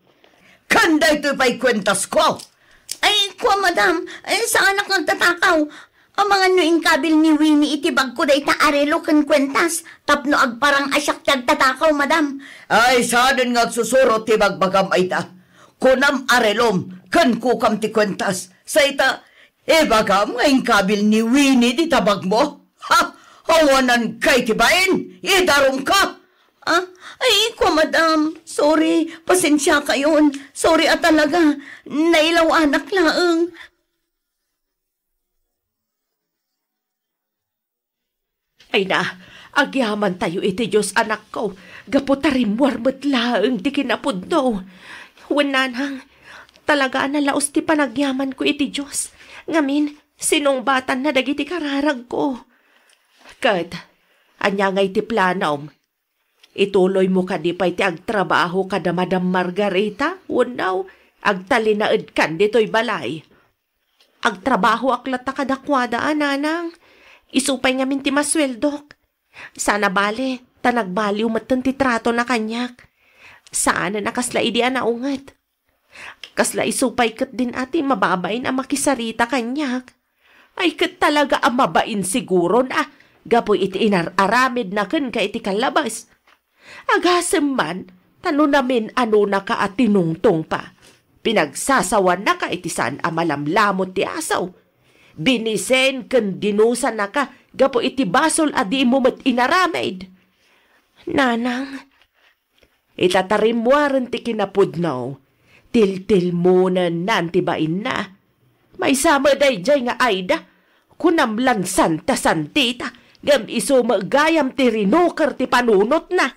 Kan daytoy pa'y kwentas ko. Ay, kwa, madam. Saan ako nagtatakaw? Ang mga nuing kabil ni Winnie itibag ko day ta arelo kan kwentas. Tapno agparang asyak tagtatakaw, madam. Ay, saan nga susuro ti bagbagam ay da. Kunam arelom, kan kukam ti kwentas. Sa ita, bagam ngayong kabil ni Winnie di tabag mo. Hawanan kay tibain, idarong ka. Ay, kwa, madam. Sorry, pasensya kayon. Sorry talaga. Nailaw anak laang. Ay na, agyaman tayo iti Diyos anak ko. Gaputarim warmat laang di kinapudno. Wenanang, talaga nalaos ti panagyaman ko iti Diyos. Ngamin, sinong batan na dagiti kararag ko. Kat, anya nga iti planom, ituloy mo ka di pa iti agtrabaho kada Madam Margarita, unaw, agtalinaed kan dito'y balay. Agtrabaho aklata kadakwada, nanang. Isupay ngamin ti masweldok. Sana bale, tanagbaliw matan ti trato na kanyak. Saan na nakasla idi anaungat. Kasla isupay kat din ati mababain ang makisarita kanyak. Ay kat talaga ang mabain siguro na gapoy iti inararamid na ken ka iti kalabas. Agasem man, tano namin ano na ka at tinungtong pa. Pinagsasawan na ka iti saan amalamlamot ti asaw. Binisen ken dinusan na ka gapo iti basol adi mo mat inaramid. Nanang, itatarimwaran ti kinapudnaw. Til-til muna nantibain na. May sama day jay nga ayda. Kunamlan santa santita. Gam iso magayam ti rinukar ti panunot na.